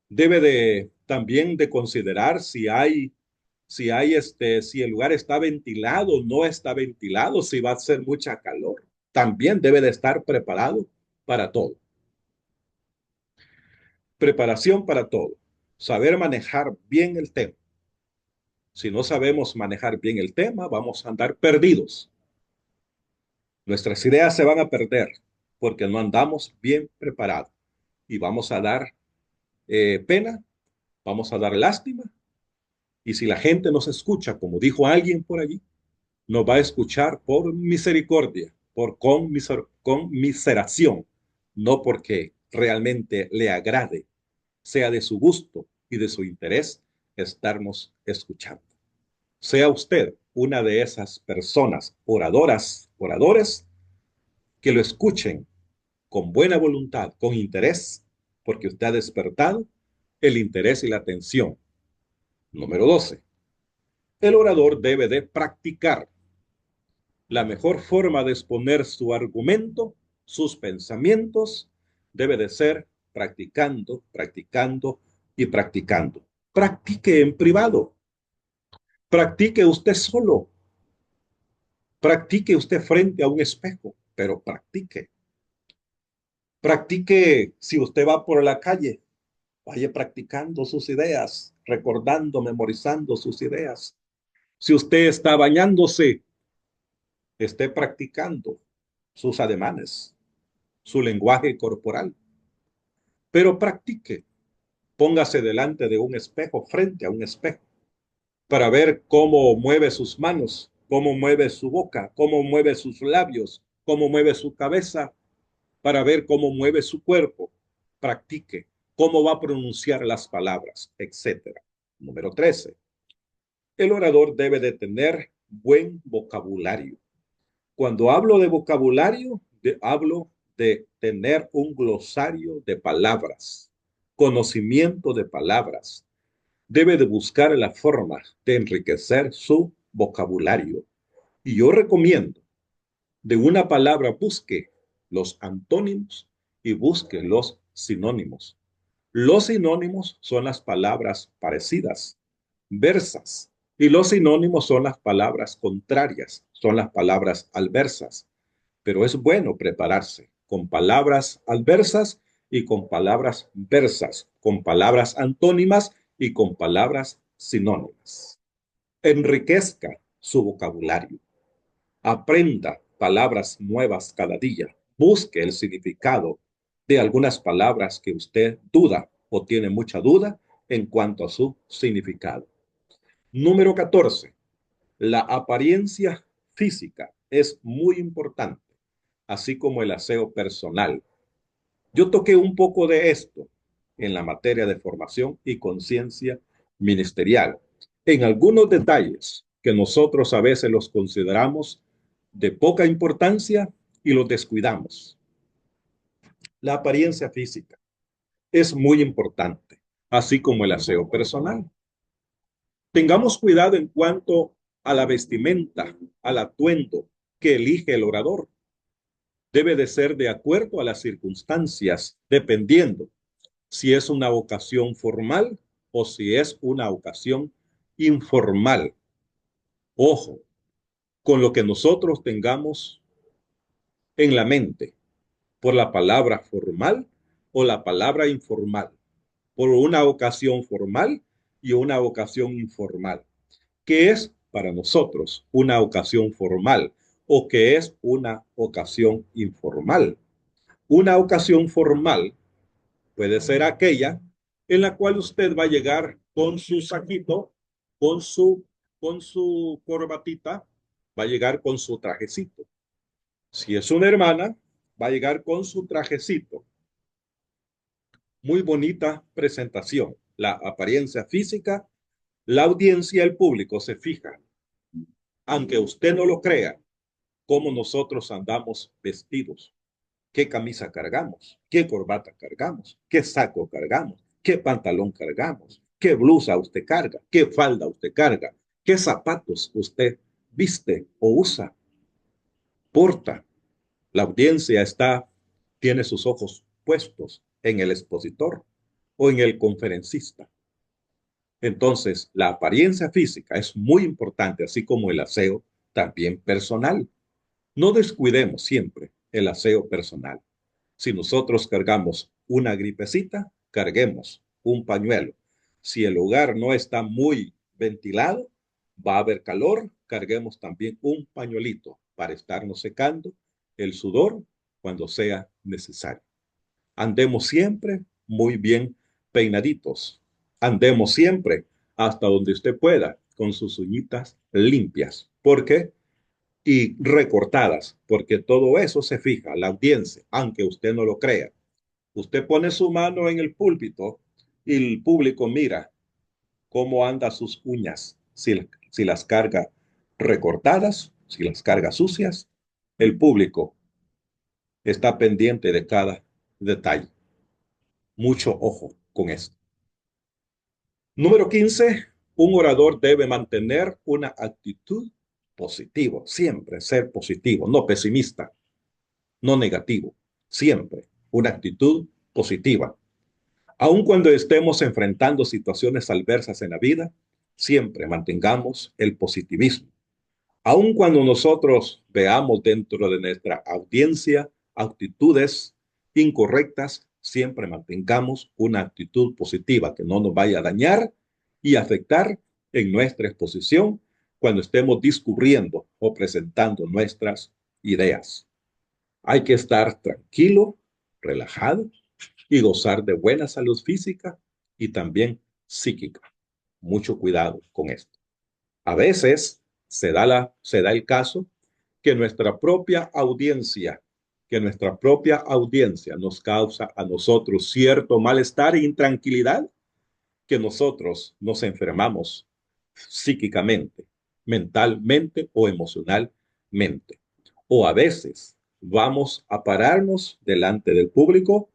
debe de también de considerar si el lugar está ventilado, no está ventilado, si va a ser mucha calor. También debe de estar preparado para todo. Preparación para todo. Saber manejar bien el tema. Si no sabemos manejar bien el tema, vamos a andar perdidos. Nuestras ideas se van a perder porque no andamos bien preparados y vamos a dar pena, vamos a dar lástima. Y si la gente nos escucha, como dijo alguien por allí, nos va a escuchar por misericordia, por conmiseración, no porque realmente le agrade, sea de su gusto y de su interés estarnos escuchando. Sea usted una de esas personas oradoras, oradores, que lo escuchen con buena voluntad, con interés, porque usted ha despertado el interés y la atención. Número 12. El orador debe de practicar. La mejor forma de exponer su argumento, sus pensamientos, debe de ser practicando, practicando y practicando. Practique en privado. Practique usted solo. Practique usted frente a un espejo, pero practique. Practique si usted va por la calle, vaya practicando sus ideas, recordando, memorizando sus ideas. Si usted está bañándose, esté practicando sus ademanes, su lenguaje corporal, pero practique. Póngase delante de un espejo, frente a un espejo, para ver cómo mueve sus manos, cómo mueve su boca, cómo mueve sus labios, cómo mueve su cabeza, para ver cómo mueve su cuerpo. Practique cómo va a pronunciar las palabras, etcétera. Número 13. El orador debe de tener buen vocabulario. Cuando hablo de vocabulario, hablo de tener un glosario de palabras, conocimiento de palabras. Debe de buscar la forma de enriquecer su vocabulario. Y yo recomiendo, de una palabra busque los antónimos y busque los sinónimos. Los sinónimos son las palabras parecidas, versas, y los sinónimos son las palabras contrarias, son las palabras adversas. Pero es bueno prepararse con palabras adversas y con palabras versas, con palabras antónimas y con palabras sinónimas. Enriquezca su vocabulario. Aprenda palabras nuevas cada día. Busque el significado de algunas palabras que usted duda o tiene mucha duda en cuanto a su significado. Número 14. La apariencia física es muy importante, así como el aseo personal. Yo toqué un poco de esto en la materia de formación y conciencia ministerial, en algunos detalles que nosotros a veces los consideramos de poca importancia y los descuidamos. La apariencia física es muy importante, así como el aseo personal. Tengamos cuidado en cuanto a la vestimenta, al atuendo que elige el orador. Debe de ser de acuerdo a las circunstancias, dependiendo si es una ocasión formal o si es una ocasión informal. Ojo, con lo que nosotros tengamos en la mente, por la palabra formal o la palabra informal, por una ocasión formal y una ocasión informal. ¿Qué es para nosotros una ocasión formal o qué es una ocasión informal? Una ocasión formal puede ser aquella en la cual usted va a llegar con su saquito, con su, con su corbatita, va a llegar con su trajecito. Si es una hermana, va a llegar con su trajecito. Muy bonita presentación. La apariencia física, la audiencia, el público se fija, aunque usted no lo crea, cómo nosotros andamos vestidos, qué camisa cargamos, qué corbata cargamos, qué saco cargamos, qué pantalón cargamos, qué blusa usted carga, qué falda usted carga, qué zapatos usted viste o usa, porta. La audiencia tiene sus ojos puestos en el expositor o en el conferencista. Entonces, la apariencia física es muy importante, así como el aseo también personal. No descuidemos siempre el aseo personal. Si nosotros cargamos una gripecita, carguemos un pañuelo. Si el lugar no está muy ventilado, va a haber calor, carguemos también un pañuelito para estarnos secando el sudor cuando sea necesario. Andemos siempre muy bien peinaditos. Andemos siempre hasta donde usted pueda con sus uñitas limpias. ¿Por qué? Y recortadas, porque todo eso se fija, la audiencia, aunque usted no lo crea. Usted pone su mano en el púlpito y el público mira cómo anda sus uñas, si las carga recortadas, si las carga sucias. El público está pendiente de cada detalle. Mucho ojo con esto. Número 15, un orador debe mantener una actitud positiva, siempre ser positivo, no pesimista, no negativo, siempre una actitud positiva. Aun cuando estemos enfrentando situaciones adversas en la vida, siempre mantengamos el positivismo. Aun cuando nosotros veamos dentro de nuestra audiencia actitudes incorrectas, siempre mantengamos una actitud positiva que no nos vaya a dañar y afectar en nuestra exposición cuando estemos discurriendo o presentando nuestras ideas. Hay que estar tranquilo, relajado y gozar de buena salud física y también psíquica. Mucho cuidado con esto. A veces se da el caso que nuestra propia audiencia nos causa a nosotros cierto malestar e intranquilidad, que nosotros nos enfermamos psíquicamente, mentalmente o emocionalmente. O a veces vamos a pararnos delante del público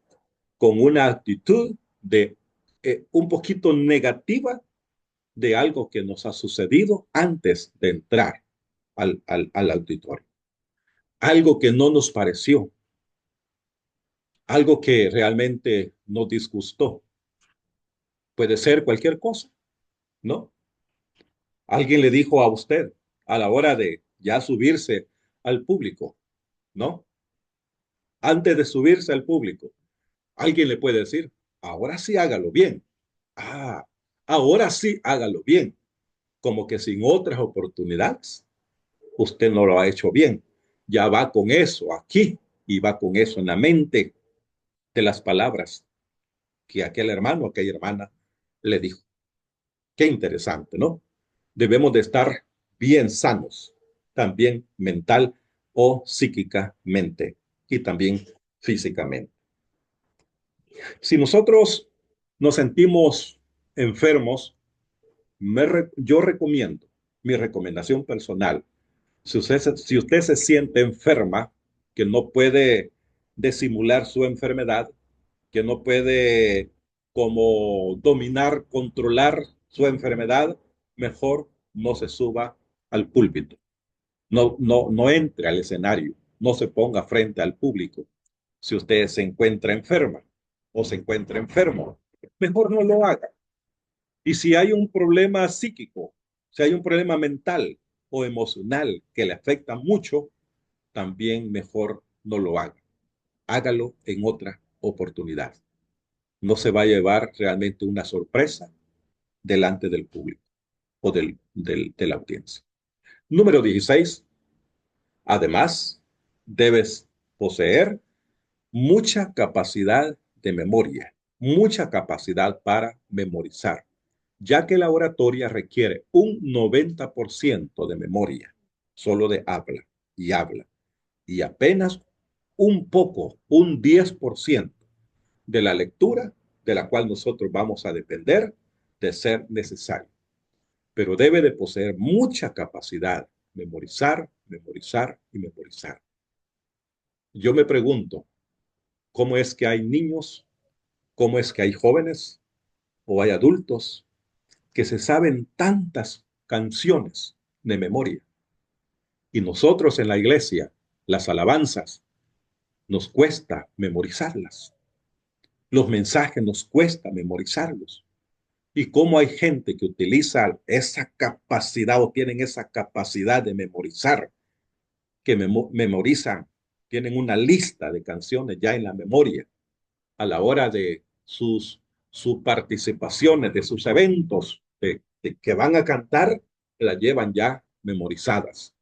con una actitud de un poquito negativa de algo que nos ha sucedido antes de entrar al auditorio. Algo que no nos pareció, algo que realmente nos disgustó. Puede ser cualquier cosa, ¿no? Alguien le dijo a usted a la hora de ya subirse al público, ¿no? Antes de subirse al público, alguien le puede decir, ahora sí hágalo bien. Ah, ahora sí hágalo bien. Como que sin otras oportunidades usted no lo ha hecho bien. Ya va con eso aquí y va con eso en la mente de las palabras que aquel hermano, aquella hermana le dijo. Qué interesante, ¿no? Debemos de estar bien sanos, también mental o psíquicamente y también físicamente. Si nosotros nos sentimos enfermos, yo recomiendo, mi recomendación personal, si usted se siente enferma, que no puede disimular su enfermedad, que no puede como dominar, controlar su enfermedad, mejor no se suba al púlpito. No entre al escenario, no se ponga frente al público. Si usted se encuentra enferma o se encuentra enfermo, mejor no lo haga. Y si hay un problema psíquico, si hay un problema mental o emocional que le afecta mucho, también mejor no lo haga. Hágalo en otra oportunidad. No se va a llevar realmente una sorpresa delante del público o de la audiencia. Número 16. Además, debes poseer mucha capacidad de memoria, mucha capacidad para memorizar, ya que la oratoria requiere un 90% de memoria, solo de habla y habla, y apenas un poco, un 10% de la lectura, de la cual nosotros vamos a depender de ser necesario. Pero debe de poseer mucha capacidad, memorizar, memorizar y memorizar. Yo me pregunto, ¿cómo es que hay niños, cómo es que hay jóvenes o hay adultos que se saben tantas canciones de memoria? Y nosotros en la iglesia, las alabanzas, nos cuesta memorizarlas. Los mensajes nos cuesta memorizarlos. Y cómo hay gente que utiliza esa capacidad o tienen esa capacidad de memorizar, que memorizan, tienen una lista de canciones ya en la memoria a la hora de sus sus participaciones, de sus eventos de que van a cantar, las llevan ya memorizadas.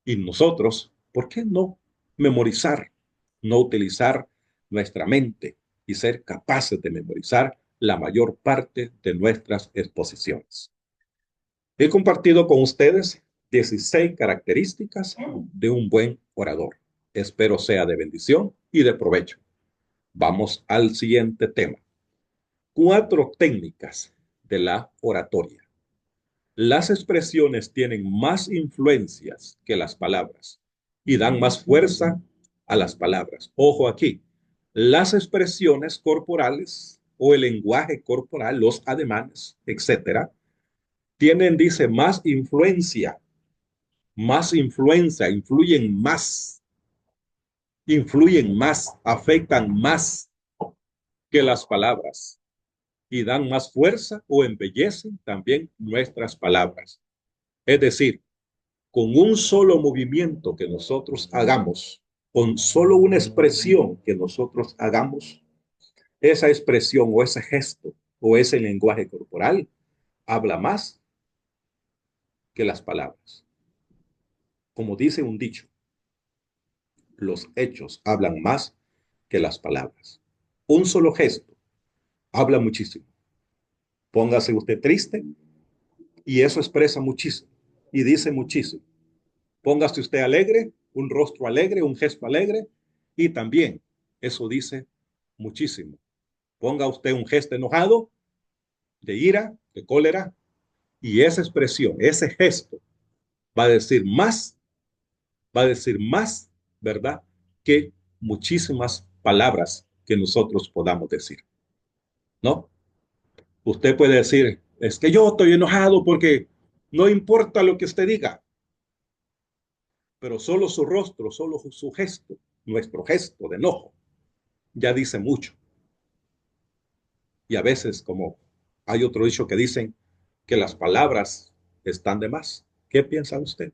Y nosotros, ¿por qué no memorizar, no utilizar nuestra mente y ser capaces de memorizar la mayor parte de nuestras exposiciones? He compartido con ustedes 16 características de un buen orador. Espero sea de bendición y de provecho. Vamos al siguiente tema. 4 técnicas de la oratoria. Las expresiones tienen más influencias que las palabras y dan más fuerza a las palabras. Ojo aquí, las expresiones corporales o el lenguaje corporal, los ademanes, etcétera, tienen, dice, más influencia, influyen más, afectan más que las palabras y dan más fuerza o embellecen también nuestras palabras. Es decir, con un solo movimiento que nosotros hagamos, con solo una expresión que nosotros hagamos, esa expresión o ese gesto o ese lenguaje corporal habla más que las palabras. Como dice un dicho, los hechos hablan más que las palabras. Un solo gesto habla muchísimo. Póngase usted triste y eso expresa muchísimo y dice muchísimo. Póngase usted alegre, un rostro alegre, un gesto alegre y también eso dice muchísimo. Ponga usted un gesto enojado, de ira, de cólera y esa expresión, ese gesto va a decir más, va a decir más, ¿verdad? Que muchísimas palabras que nosotros podamos decir, ¿no? Usted puede decir, es que yo estoy enojado porque no importa lo que usted diga, pero solo su rostro, solo su gesto, nuestro gesto de enojo, ya dice mucho. Y a veces, como hay otro dicho que dicen que las palabras están de más. ¿Qué piensa usted?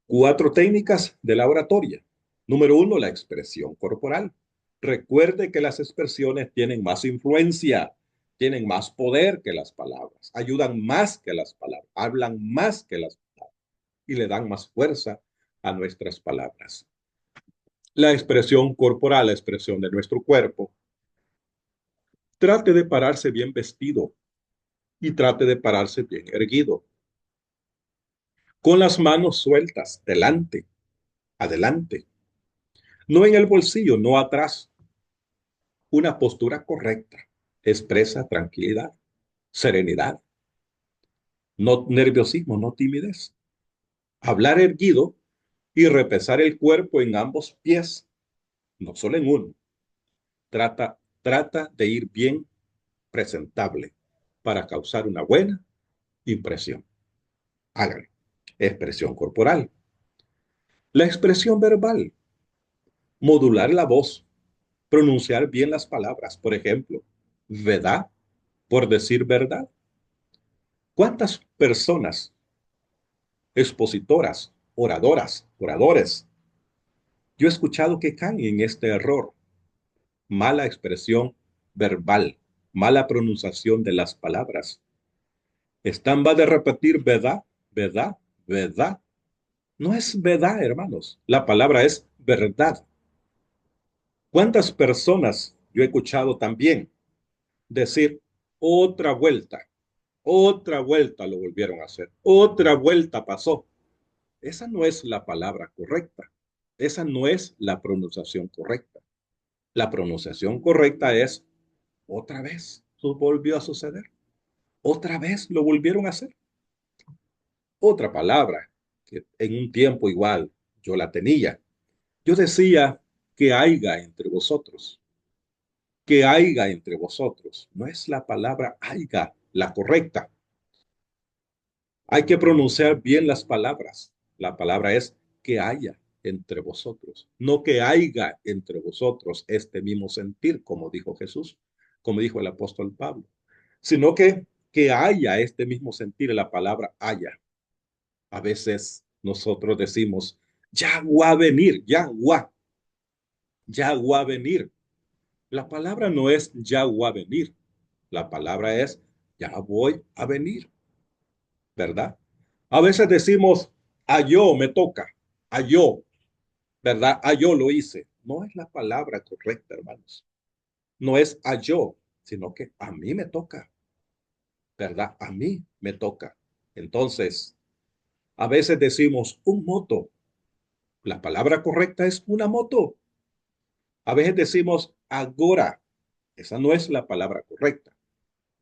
4 técnicas de la oratoria. Número 1, la expresión corporal. Recuerde que las expresiones tienen más influencia, tienen más poder que las palabras, ayudan más que las palabras, hablan más que las palabras y le dan más fuerza a nuestras palabras. La expresión corporal, la expresión de nuestro cuerpo. Trate de pararse bien vestido y trate de pararse bien erguido, con las manos sueltas, delante, adelante, no en el bolsillo, no atrás. Una postura correcta expresa tranquilidad, serenidad, no nerviosismo, no timidez. Hablar erguido y repesar el cuerpo en ambos pies, no solo en uno. Trata de ir bien presentable para causar una buena impresión. Háganlo. Expresión corporal. La expresión verbal. Modular la voz. Pronunciar bien las palabras. Por ejemplo, ¿verdad? Por decir verdad. ¿Cuántas personas expositoras, oradoras, oradores? Yo he escuchado que caen en este error. Mala expresión verbal, mala pronunciación de las palabras. Están va de repetir verdad, verdad, verdad. No es verdad, hermanos. La palabra es verdad. ¿Cuántas personas yo he escuchado también decir otra vuelta lo volvieron a hacer, otra vuelta pasó? Esa no es la palabra correcta. Esa no es la pronunciación correcta. La pronunciación correcta es otra vez. Volvió a suceder. Otra vez lo volvieron a hacer. Otra palabra que en un tiempo igual yo la tenía. Yo decía que haya entre vosotros. Que haya entre vosotros. No es la palabra haya la correcta. Hay que pronunciar bien las palabras. La palabra es que haya entre vosotros, no que haya entre vosotros este mismo sentir, como dijo Jesús, como dijo el apóstol Pablo, sino que haya este mismo sentir, la palabra haya. A veces nosotros decimos, ya va a venir, ya va a venir. La palabra no es ya voy a venir. La palabra es ya voy a venir, ¿verdad? A veces decimos, a yo me toca, a yo, ¿verdad? A yo lo hice. No es la palabra correcta, hermanos. No es a yo, sino que a mí me toca, ¿verdad? A mí me toca. Entonces, a veces decimos un moto. La palabra correcta es una moto. A veces decimos agora. Esa no es la palabra correcta.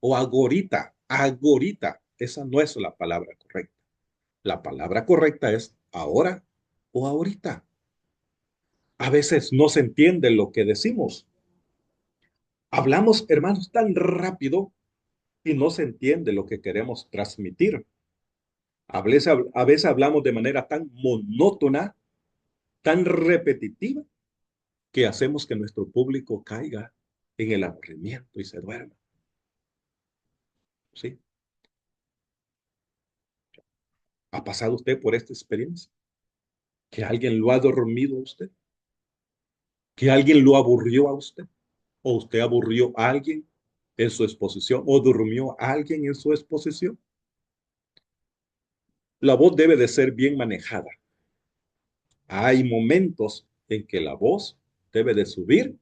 O agorita, agorita. Esa no es la palabra correcta. La palabra correcta es ahora o ahorita. A veces no se entiende lo que decimos. Hablamos, hermanos, tan rápido y no se entiende lo que queremos transmitir. A veces hablamos de manera tan monótona, tan repetitiva, que hacemos que nuestro público caiga en el aburrimiento y se duerma. ¿Sí? ¿Ha pasado usted por esta experiencia? ¿Que alguien lo ha dormido a usted? ¿Que alguien lo aburrió a usted? ¿O usted aburrió a alguien en su exposición? ¿O durmió a alguien en su exposición? La voz debe de ser bien manejada. Hay momentos en que la voz debe de subir,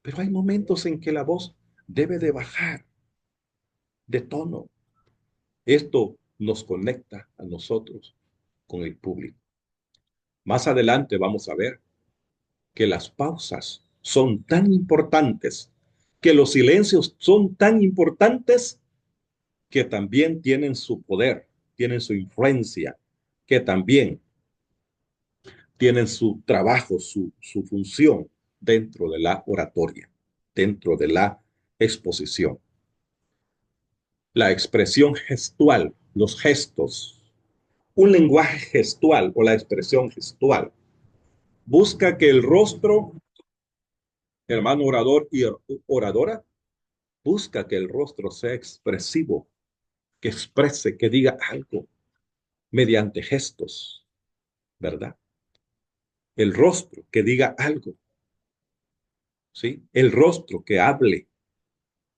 pero hay momentos en que la voz debe de bajar de tono. Esto nos conecta a nosotros con el público. Más adelante vamos a ver que las pausas son tan importantes, que los silencios son tan importantes, que también tienen su poder, tienen su influencia, que también tienen su trabajo, su función dentro de la oratoria, dentro de la exposición. La expresión gestual, los gestos, un lenguaje gestual o la expresión gestual busca que el rostro, hermano orador y oradora, busca que el rostro sea expresivo, que exprese, que diga algo mediante gestos, ¿verdad? El rostro que diga algo, ¿sí? El rostro que hable,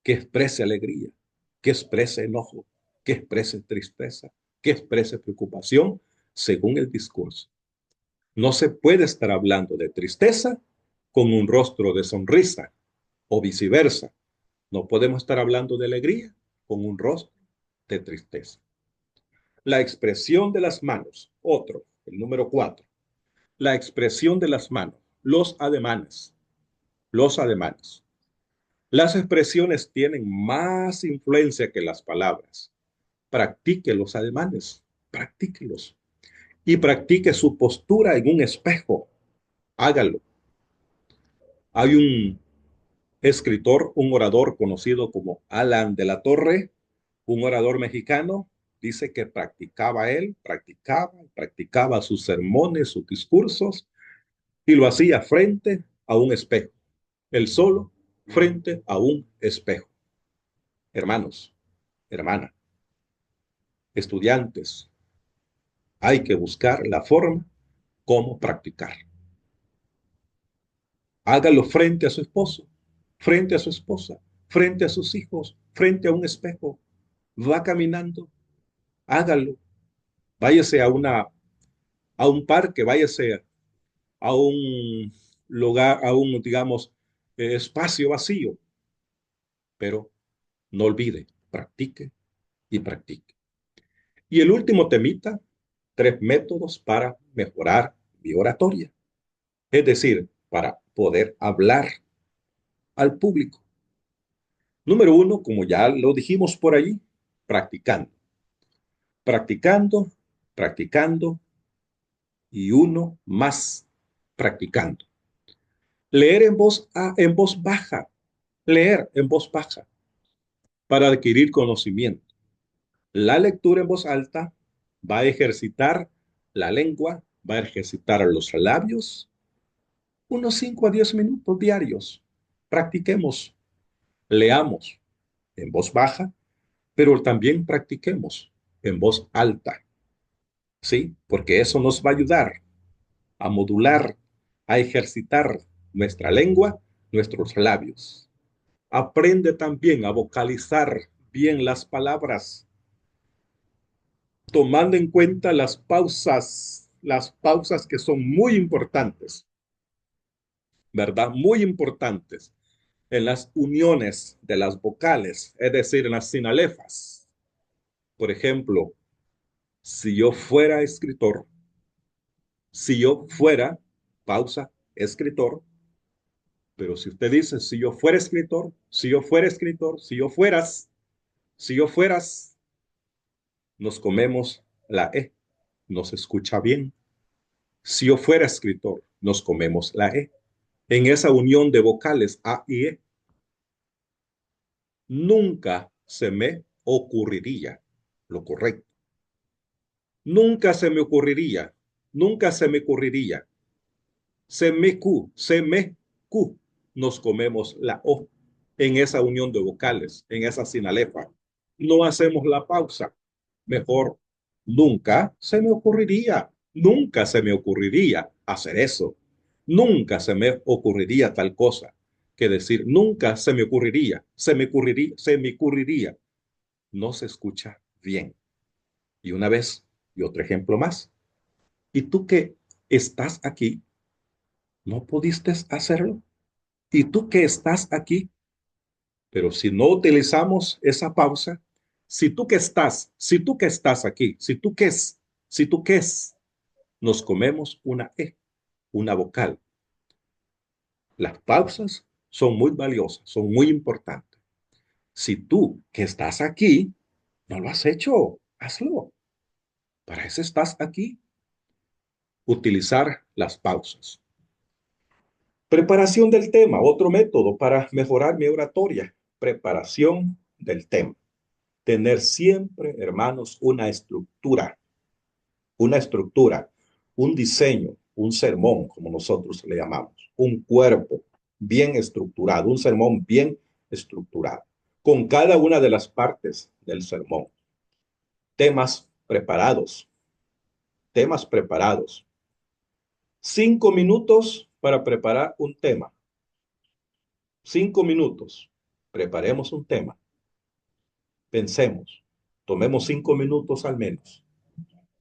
que exprese alegría, que exprese enojo, que exprese tristeza, que exprese preocupación según el discurso. No se puede estar hablando de tristeza con un rostro de sonrisa o viceversa. No podemos estar hablando de alegría con un rostro de tristeza. La expresión de las manos, otro, el número 4. La expresión de las manos, los ademanes, los ademanes. Las expresiones tienen más influencia que las palabras. Practique los ademanes, practíquelos. Y practique su postura en un espejo. Hágalo. Hay un escritor, un orador conocido como Alan de la Torre, un orador mexicano, dice que practicaba sus sermones, sus discursos, y lo hacía frente a un espejo. Él solo, frente a un espejo. Hermanos, hermana, estudiantes, hay que buscar la forma cómo practicar. Hágalo frente a su esposo, frente a su esposa, frente a sus hijos, frente a un espejo. Va caminando, hágalo. Váyase a un parque, váyase a un lugar, a un, digamos, espacio vacío, pero no olvide, practique y practique. Y el último temita, 3 métodos para mejorar mi oratoria, es decir, para poder hablar al público. Número 1, como ya lo dijimos por allí, practicando, practicando, practicando y uno más practicando. Leer en voz baja, leer en voz baja para adquirir conocimiento. La lectura en voz alta va a ejercitar la lengua, va a ejercitar los labios, unos 5 a 10 minutos diarios. Practiquemos, leamos en voz baja, pero también practiquemos en voz alta, ¿sí? Porque eso nos va a ayudar a modular, a ejercitar nuestra lengua nuestros labios. Aprende también a vocalizar bien las palabras, tomando en cuenta las pausas que son muy importantes, ¿verdad? Muy importantes en las uniones de las vocales, es decir, en las sinalefas. Por ejemplo, si yo fuera escritor, si yo fuera, pausa, escritor, pero si usted dice, si yo fuera escritor, si yo fuera escritor, si yo fueras, nos comemos la E, nos escucha bien. Si yo fuera escritor, nos comemos la E. En esa unión de vocales A y E, nunca se me ocurriría lo correcto. Nunca se me ocurriría, nunca se me ocurriría. Se me, cu. Nos comemos la O en esa unión de vocales, en esa sinalefa. No hacemos la pausa. Mejor, nunca se me ocurriría hacer eso. Nunca se me ocurriría tal cosa que decir, nunca se me ocurriría. No se escucha bien. Y una vez, y otro ejemplo más. ¿Y tú que estás aquí, no pudiste hacerlo? ¿Y tú que estás aquí? Pero si no utilizamos esa pausa, si tú que estás aquí, si tú que es, nos comemos una E, una vocal. Las pausas son muy valiosas, son muy importantes. Si tú que estás aquí, no lo has hecho, hazlo. Para eso estás aquí. Utilizar las pausas. Preparación del tema, otro método para mejorar mi oratoria. Preparación del tema. Tener siempre, hermanos, una estructura, un diseño, un sermón, como nosotros le llamamos, un cuerpo bien estructurado, un sermón bien estructurado, con cada una de las partes del sermón. Temas preparados, temas preparados. 5 minutos para preparar un tema. 5 minutos. Preparemos un tema. Pensemos. Tomemos 5 minutos al menos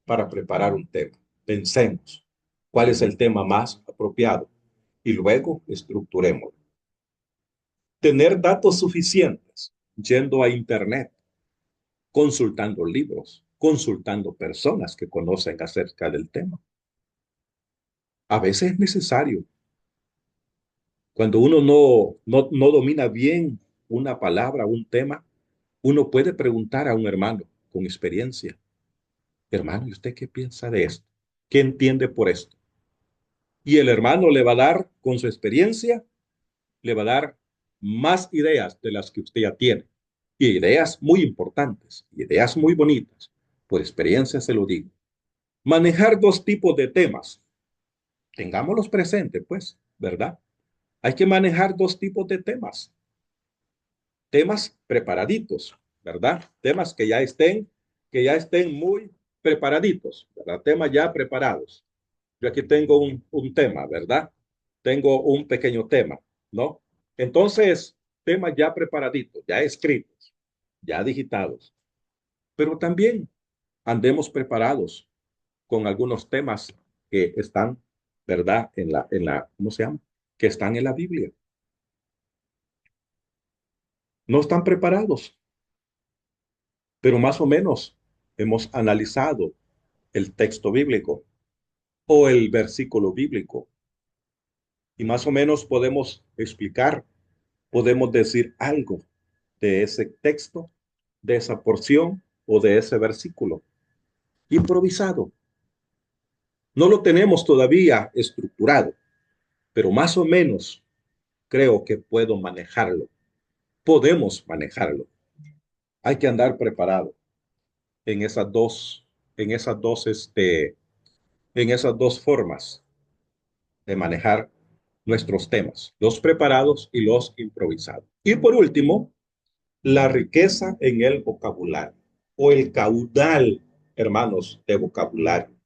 para preparar un tema. Pensemos cuál es el tema más apropiado y luego estructuremos. Tener datos suficientes, yendo a Internet, consultando libros, consultando personas que conocen acerca del tema. A veces es necesario. Cuando uno no domina bien una palabra, un tema, uno puede preguntar a un hermano con experiencia. Hermano, ¿y usted qué piensa de esto? ¿Qué entiende por esto? Y el hermano le va a dar, con su experiencia, le va a dar más ideas de las que usted ya tiene. Y ideas muy importantes, ideas muy bonitas. Por experiencia se lo digo. Manejar dos tipos de temas. Tengámoslos presentes, pues, ¿verdad? Hay que manejar dos tipos de temas. Temas preparaditos, ¿verdad? Temas que ya estén muy preparaditos, ¿verdad? Temas ya preparados. Yo aquí tengo un tema, ¿verdad? Tengo un pequeño tema, ¿no? Entonces, temas ya preparaditos, ya escritos, ya digitados, pero también andemos preparados con algunos temas que están, ¿verdad? ¿Cómo se llama? Que están en la Biblia. No están preparados, pero más o menos hemos analizado el texto bíblico o el versículo bíblico y más o menos podemos explicar, podemos decir algo de ese texto, de esa porción o de ese versículo. Improvisado. No lo tenemos todavía estructurado, pero más o menos creo que puedo manejarlo. Podemos manejarlo. Hay que andar preparado en esas dos, en esas dos, en esas dos formas de manejar nuestros temas, los preparados y los improvisados. Y por último, la riqueza en el vocabulario o el caudal, hermanos, de vocabulario,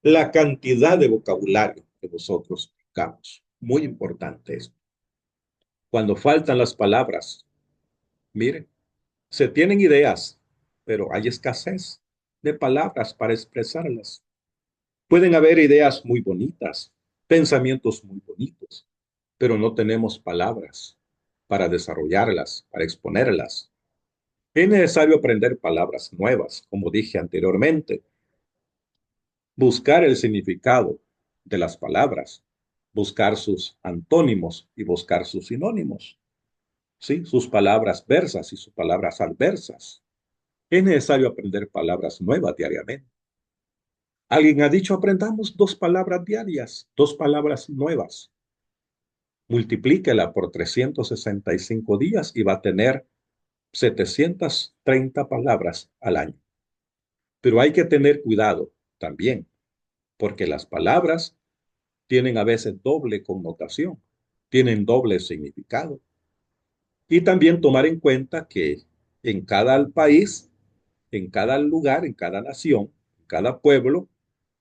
la cantidad de vocabulario que nosotros buscamos. Muy importante esto. Cuando faltan las palabras, mire, se tienen ideas, pero hay escasez de palabras para expresarlas. Pueden haber ideas muy bonitas, pensamientos muy bonitos, pero no tenemos palabras para desarrollarlas, para exponerlas. Es necesario aprender palabras nuevas, como dije anteriormente, buscar el significado de las palabras, buscar sus antónimos y buscar sus sinónimos, ¿sí? Sus palabras versas y sus palabras adversas. Es necesario aprender palabras nuevas diariamente. Alguien ha dicho, aprendamos dos palabras diarias, dos palabras nuevas. Multiplíquela por 365 días y va a tener 730 palabras al año. Pero hay que tener cuidado también, porque las palabras tienen a veces doble connotación, tienen doble significado. Y también tomar en cuenta que en cada país, en cada lugar, en cada nación, en cada pueblo,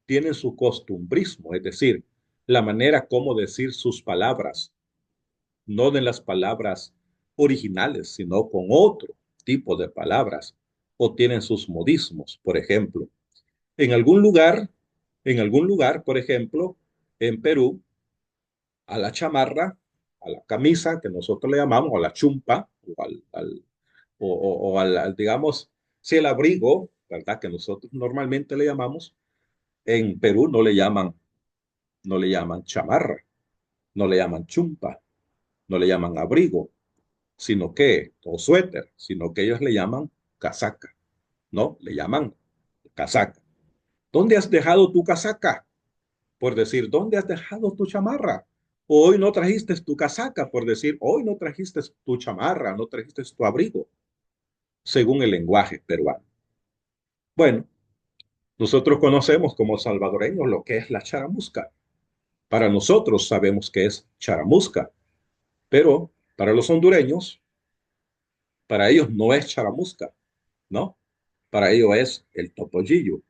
tienen su costumbrismo, es decir, la manera como decir sus palabras, no de las palabras originales, sino con otro tipo de palabras, o tienen sus modismos, por ejemplo. En algún lugar, en algún lugar, por ejemplo, en Perú, a la chamarra, a la camisa que nosotros le llamamos, a la chumpa, digamos, si el abrigo, ¿verdad? Que nosotros normalmente le llamamos, en Perú no le llaman chamarra, no le llaman chumpa, no le llaman abrigo, sino que, o suéter, sino que ellos le llaman casaca, ¿no? Le llaman casaca. ¿Dónde has dejado tu casaca? Por decir, ¿dónde has dejado tu chamarra? Hoy no trajiste tu casaca, por decir, hoy no trajiste tu chamarra, no trajiste tu abrigo, según el lenguaje peruano. Bueno, nosotros conocemos como salvadoreños lo que es la charamusca. Para nosotros sabemos que es charamusca, pero para los hondureños, para ellos no es charamusca, ¿no? Para ellos es el topollillo,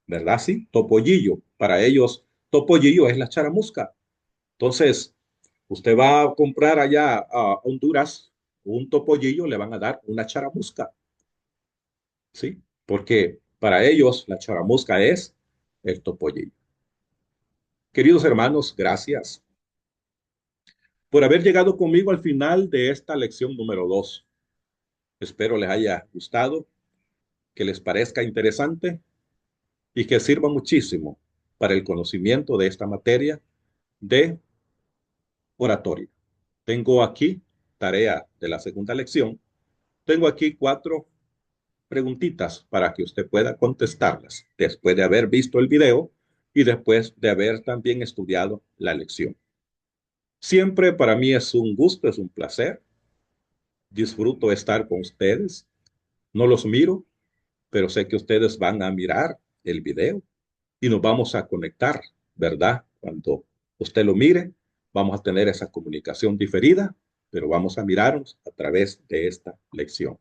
¿verdad? Sí, topollillo. Para ellos, topollillo es la charamusca. Entonces, usted va a comprar allá a Honduras un topollillo, le van a dar una charamusca, ¿sí? Porque para ellos la charamusca es el topollillo. Queridos hermanos, gracias por haber llegado conmigo al final de esta lección número 2. Espero les haya gustado, que les parezca interesante y que sirva muchísimo para el conocimiento de esta materia de oratoria. Tengo aquí tarea de la segunda lección. Tengo aquí 4 preguntitas para que usted pueda contestarlas después de haber visto el video y después de haber también estudiado la lección. Siempre para mí es un gusto, es un placer. Disfruto estar con ustedes. No los miro, pero sé que ustedes van a mirar el video y nos vamos a conectar, ¿verdad? Cuando usted lo mire, vamos a tener esa comunicación diferida, pero vamos a mirarnos a través de esta lección.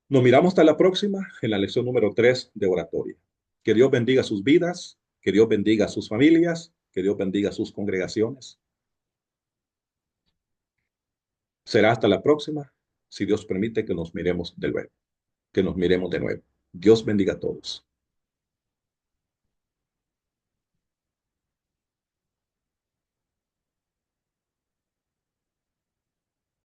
Nos miramos hasta la próxima en la lección número 3 de oratoria. Que Dios bendiga sus vidas, que Dios bendiga sus familias, que Dios bendiga sus congregaciones. Será hasta la próxima, si Dios permite que nos miremos de nuevo, que nos miremos de nuevo. Dios bendiga a todos.